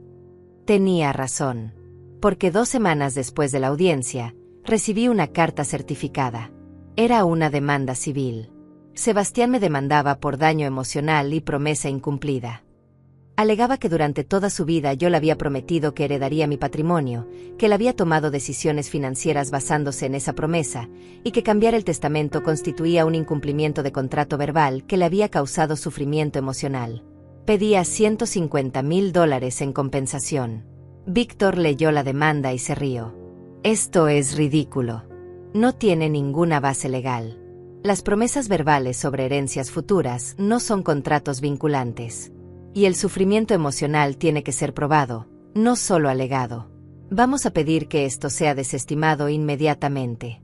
Tenía razón. Porque 2 semanas después de la audiencia, recibí una carta certificada. Era una demanda civil. Sebastián me demandaba por daño emocional y promesa incumplida. Alegaba que durante toda su vida yo le había prometido que heredaría mi patrimonio, que él había tomado decisiones financieras basándose en esa promesa, y que cambiar el testamento constituía un incumplimiento de contrato verbal que le había causado sufrimiento emocional. Pedía $150,000 en compensación. Víctor leyó la demanda y se rió. Esto es ridículo. No tiene ninguna base legal. Las promesas verbales sobre herencias futuras no son contratos vinculantes. Y el sufrimiento emocional tiene que ser probado, no solo alegado. Vamos a pedir que esto sea desestimado inmediatamente.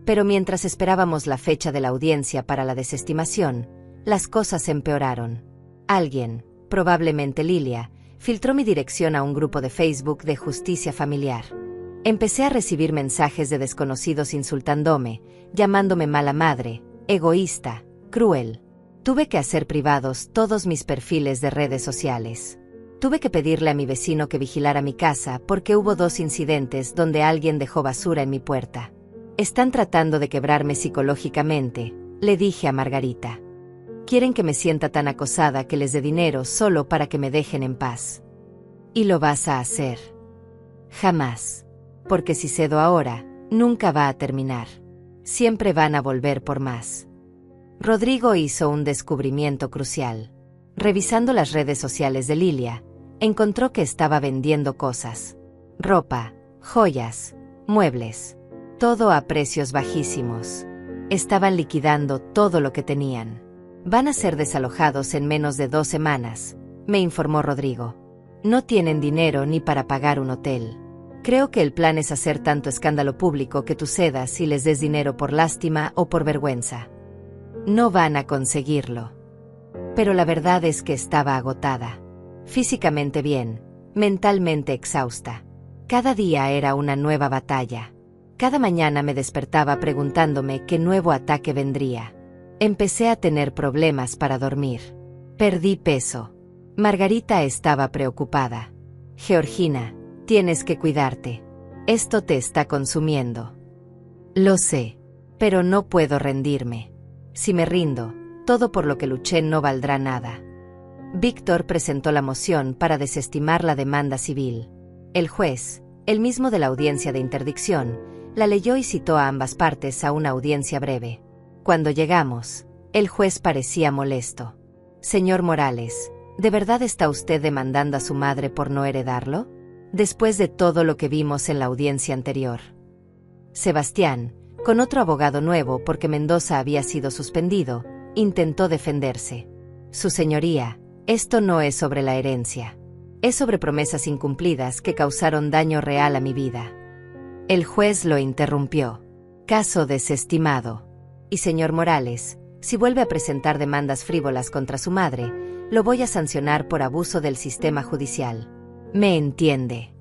Pero mientras esperábamos la fecha de la audiencia para la desestimación, las cosas empeoraron. Alguien, probablemente Lilia, filtró mi dirección a un grupo de Facebook de justicia familiar. Empecé a recibir mensajes de desconocidos insultándome, llamándome mala madre, egoísta, cruel. Tuve que hacer privados todos mis perfiles de redes sociales. Tuve que pedirle a mi vecino que vigilara mi casa porque hubo 2 incidentes donde alguien dejó basura en mi puerta. Están tratando de quebrarme psicológicamente, le dije a Margarita. Quieren que me sienta tan acosada que les dé dinero solo para que me dejen en paz. ¿Y lo vas a hacer? Jamás. Porque si cedo ahora, nunca va a terminar. Siempre van a volver por más. Rodrigo hizo un descubrimiento crucial. Revisando las redes sociales de Lilia, encontró que estaba vendiendo cosas. Ropa, joyas, muebles. Todo a precios bajísimos. Estaban liquidando todo lo que tenían. Van a ser desalojados en menos de 2 semanas, me informó Rodrigo. No tienen dinero ni para pagar un hotel. Creo que el plan es hacer tanto escándalo público que tú cedas y les des dinero por lástima o por vergüenza. No van a conseguirlo. Pero la verdad es que estaba agotada. Físicamente bien, mentalmente exhausta. Cada día era una nueva batalla. Cada mañana me despertaba preguntándome qué nuevo ataque vendría. Empecé a tener problemas para dormir. Perdí peso. Margarita estaba preocupada. Georgina, tienes que cuidarte. Esto te está consumiendo. Lo sé, pero no puedo rendirme. Si me rindo, todo por lo que luché no valdrá nada. Víctor presentó la moción para desestimar la demanda civil. El juez, el mismo de la audiencia de interdicción, la leyó y citó a ambas partes a una audiencia breve. Cuando llegamos, el juez parecía molesto. Señor Morales, ¿de verdad está usted demandando a su madre por no heredarlo? Después de todo lo que vimos en la audiencia anterior. Sebastián, con otro abogado nuevo porque Mendoza había sido suspendido, intentó defenderse. Su señoría, esto no es sobre la herencia. Es sobre promesas incumplidas que causaron daño real a mi vida. El juez lo interrumpió. Caso desestimado. Y señor Morales, si vuelve a presentar demandas frívolas contra su madre, lo voy a sancionar por abuso del sistema judicial. ¿Me entiende?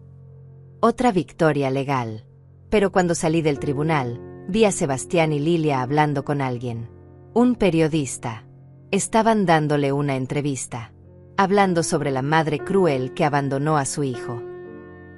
Otra victoria legal. Pero cuando salí del tribunal, vi a Sebastián y Lilia hablando con alguien. Un periodista. Estaban dándole una entrevista. Hablando sobre la madre cruel que abandonó a su hijo.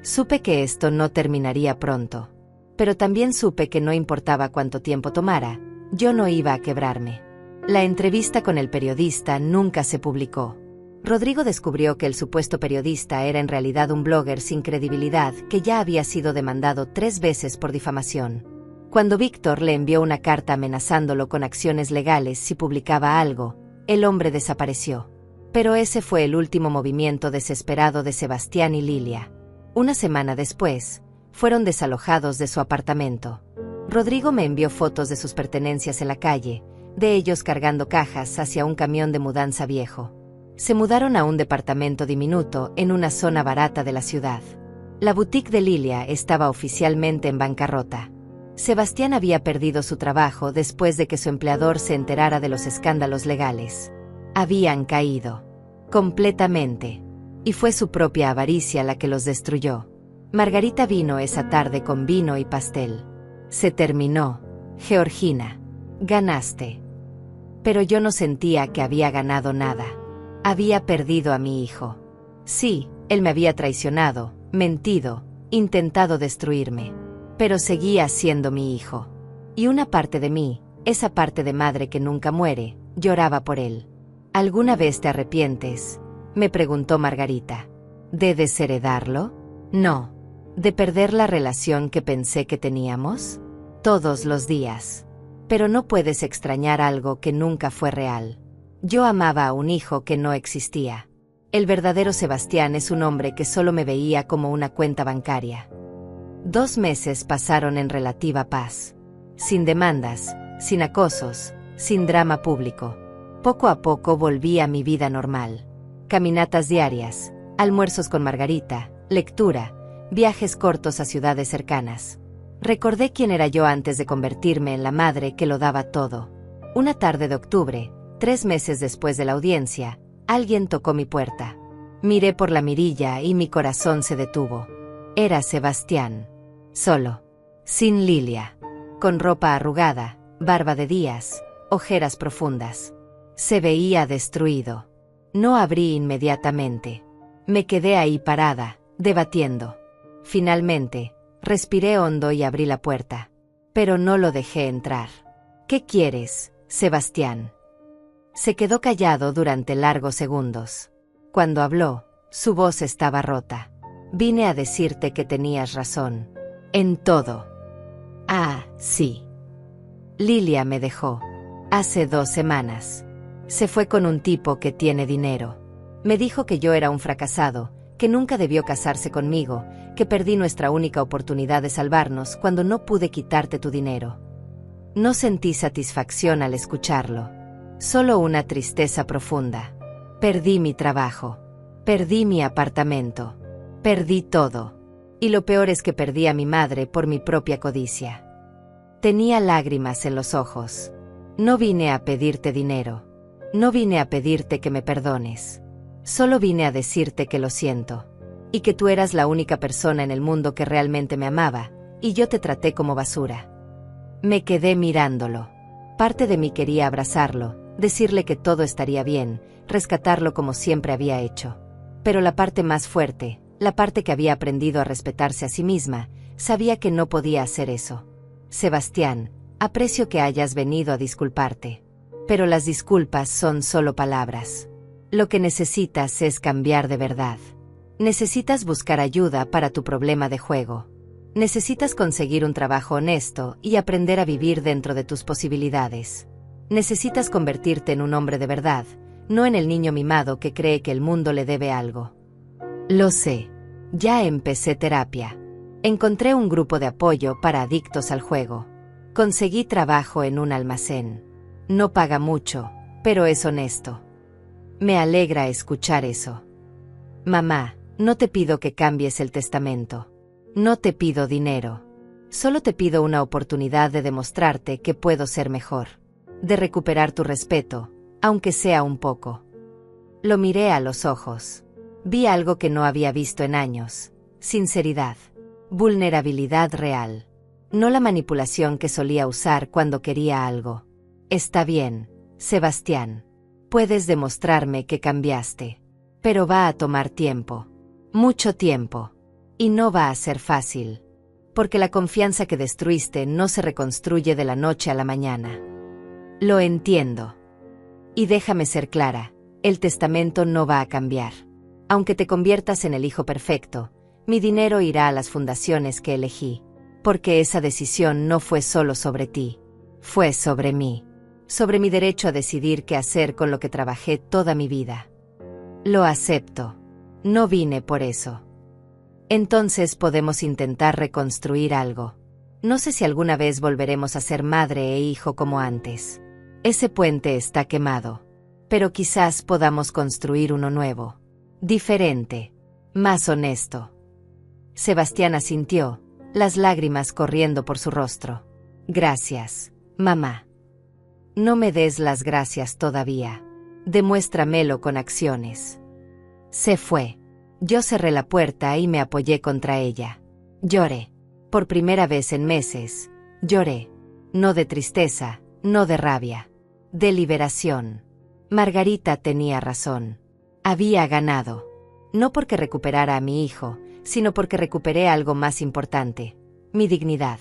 Supe que esto no terminaría pronto. Pero también supe que no importaba cuánto tiempo tomara, yo no iba a quebrarme. La entrevista con el periodista nunca se publicó. Rodrigo descubrió que el supuesto periodista era en realidad un blogger sin credibilidad que ya había sido demandado 3 veces por difamación. Cuando Víctor le envió una carta amenazándolo con acciones legales si publicaba algo, el hombre desapareció. Pero ese fue el último movimiento desesperado de Sebastián y Lilia. Una semana después, fueron desalojados de su apartamento. Rodrigo me envió fotos de sus pertenencias en la calle, de ellos cargando cajas hacia un camión de mudanza viejo. Se mudaron a un departamento diminuto en una zona barata de la ciudad. La boutique de Lilia estaba oficialmente en bancarrota. Sebastián había perdido su trabajo después de que su empleador se enterara de los escándalos legales. Habían caído completamente. Y fue su propia avaricia la que los destruyó. Margarita vino esa tarde con vino y pastel. Se terminó. Georgina, ganaste. Pero yo no sentía que había ganado nada. Había perdido a mi hijo. Sí, él me había traicionado, mentido, intentado destruirme. Pero seguía siendo mi hijo. Y una parte de mí, esa parte de madre que nunca muere, lloraba por él. ¿Alguna vez te arrepientes?, me preguntó Margarita. ¿De desheredarlo? No. ¿De perder la relación que pensé que teníamos? Todos los días. Pero no puedes extrañar algo que nunca fue real. Yo amaba a un hijo que no existía. El verdadero Sebastián es un hombre que solo me veía como una cuenta bancaria. 2 meses pasaron en relativa paz. Sin demandas, sin acosos, sin drama público. Poco a poco volví a mi vida normal. Caminatas diarias, almuerzos con Margarita, lectura, viajes cortos a ciudades cercanas. Recordé quién era yo antes de convertirme en la madre que lo daba todo. Una tarde de octubre, 3 meses después de la audiencia, alguien tocó mi puerta. Miré por la mirilla y mi corazón se detuvo. Era Sebastián. Solo. Sin Lilia. Con ropa arrugada, barba de días, ojeras profundas. Se veía destruido. No abrí inmediatamente. Me quedé ahí parada, debatiendo. Finalmente, respiré hondo y abrí la puerta. Pero no lo dejé entrar. ¿Qué quieres, Sebastián? Se quedó callado durante largos segundos. Cuando habló, su voz estaba rota. Vine a decirte que tenías razón. En todo. Ah, sí. Lilia me dejó. Hace 2 semanas. Se fue con un tipo que tiene dinero. Me dijo que yo era un fracasado, que nunca debió casarse conmigo, que perdí nuestra única oportunidad de salvarnos cuando no pude quitarte tu dinero. No sentí satisfacción al escucharlo. Solo una tristeza profunda. Perdí mi trabajo. Perdí mi apartamento. Perdí todo. Y lo peor es que perdí a mi madre por mi propia codicia. Tenía lágrimas en los ojos. No vine a pedirte dinero. No vine a pedirte que me perdones. Solo vine a decirte que lo siento. Y que tú eras la única persona en el mundo que realmente me amaba, y yo te traté como basura. Me quedé mirándolo. Parte de mí quería abrazarlo, decirle que todo estaría bien, rescatarlo como siempre había hecho. Pero la parte más fuerte, la parte que había aprendido a respetarse a sí misma, sabía que no podía hacer eso. Sebastián, aprecio que hayas venido a disculparte. Pero las disculpas son solo palabras. Lo que necesitas es cambiar de verdad. Necesitas buscar ayuda para tu problema de juego. Necesitas conseguir un trabajo honesto y aprender a vivir dentro de tus posibilidades. Necesitas convertirte en un hombre de verdad, no en el niño mimado que cree que el mundo le debe algo. Lo sé. Ya empecé terapia. Encontré un grupo de apoyo para adictos al juego. Conseguí trabajo en un almacén. No paga mucho, pero es honesto. Me alegra escuchar eso. Mamá, no te pido que cambies el testamento. No te pido dinero. Solo te pido una oportunidad de demostrarte que puedo ser mejor. De recuperar tu respeto, aunque sea un poco. Lo miré a los ojos. Vi algo que no había visto en años. Sinceridad. Vulnerabilidad real. No la manipulación que solía usar cuando quería algo. Está bien, Sebastián. Puedes demostrarme que cambiaste. Pero va a tomar tiempo. Mucho tiempo. Y no va a ser fácil. Porque la confianza que destruiste no se reconstruye de la noche a la mañana. Lo entiendo. Y déjame ser clara, el testamento no va a cambiar. Aunque te conviertas en el hijo perfecto, mi dinero irá a las fundaciones que elegí. Porque esa decisión no fue solo sobre ti. Fue sobre mí. Sobre mi derecho a decidir qué hacer con lo que trabajé toda mi vida. Lo acepto. No vine por eso. Entonces podemos intentar reconstruir algo. No sé si alguna vez volveremos a ser madre e hijo como antes. Ese puente está quemado. Pero quizás podamos construir uno nuevo. Diferente. Más honesto. Sebastián asintió, las lágrimas corriendo por su rostro. Gracias, mamá. No me des las gracias todavía. Demuéstramelo con acciones. Se fue. Yo cerré la puerta y me apoyé contra ella. Lloré. Por primera vez en meses, lloré. No de tristeza, no de rabia. De liberación. Margarita tenía razón. Había ganado. No porque recuperara a mi hijo, sino porque recuperé algo más importante. Mi dignidad.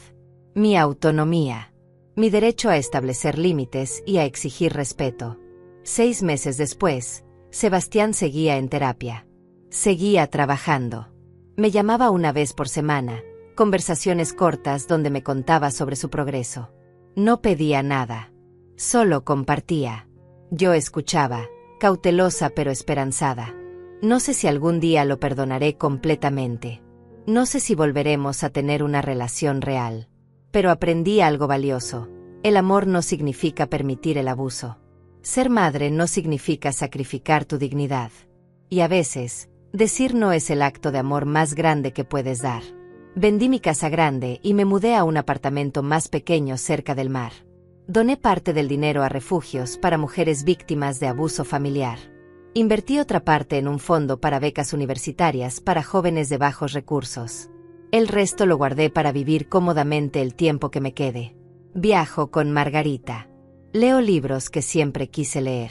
Mi autonomía. Mi derecho a establecer límites y a exigir respeto. 6 meses después, Sebastián seguía en terapia. Seguía trabajando. Me llamaba una vez por semana, conversaciones cortas donde me contaba sobre su progreso. No pedía nada. Solo compartía. Yo escuchaba, cautelosa pero esperanzada. No sé si algún día lo perdonaré completamente. No sé si volveremos a tener una relación real. Pero aprendí algo valioso. El amor no significa permitir el abuso. Ser madre no significa sacrificar tu dignidad. Y a veces, decir no es el acto de amor más grande que puedes dar. Vendí mi casa grande y me mudé a un apartamento más pequeño cerca del mar. Doné parte del dinero a refugios para mujeres víctimas de abuso familiar. Invertí otra parte en un fondo para becas universitarias para jóvenes de bajos recursos. El resto lo guardé para vivir cómodamente el tiempo que me quede. Viajo con Margarita. Leo libros que siempre quise leer.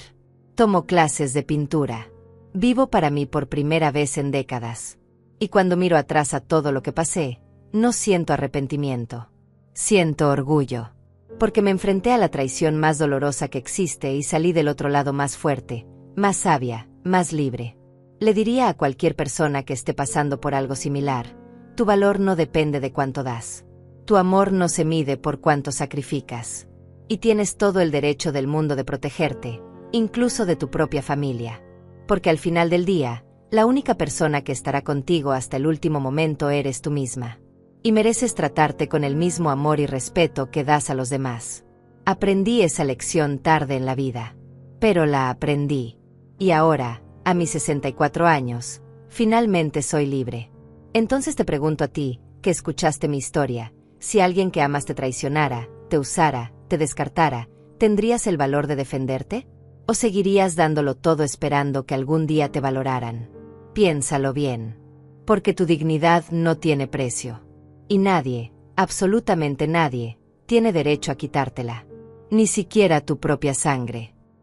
Tomo clases de pintura. Vivo para mí por primera vez en décadas. Y cuando miro atrás a todo lo que pasé, no siento arrepentimiento. Siento orgullo. Porque me enfrenté a la traición más dolorosa que existe y salí del otro lado más fuerte, más sabia, más libre. Le diría a cualquier persona que esté pasando por algo similar: tu valor no depende de cuánto das. Tu amor no se mide por cuánto sacrificas. Y tienes todo el derecho del mundo de protegerte, incluso de tu propia familia. Porque al final del día, la única persona que estará contigo hasta el último momento eres tú misma. Y mereces tratarte con el mismo amor y respeto que das a los demás. Aprendí esa lección tarde en la vida. Pero la aprendí. Y ahora, a mis 64 años, finalmente soy libre. Entonces te pregunto a ti, que escuchaste mi historia, si alguien que amas te traicionara, te usara, te descartara, ¿tendrías el valor de defenderte? ¿O seguirías dándolo todo esperando que algún día te valoraran? Piénsalo bien. Porque tu dignidad no tiene precio. Y nadie, absolutamente nadie, tiene derecho a quitártela. Ni siquiera tu propia sangre.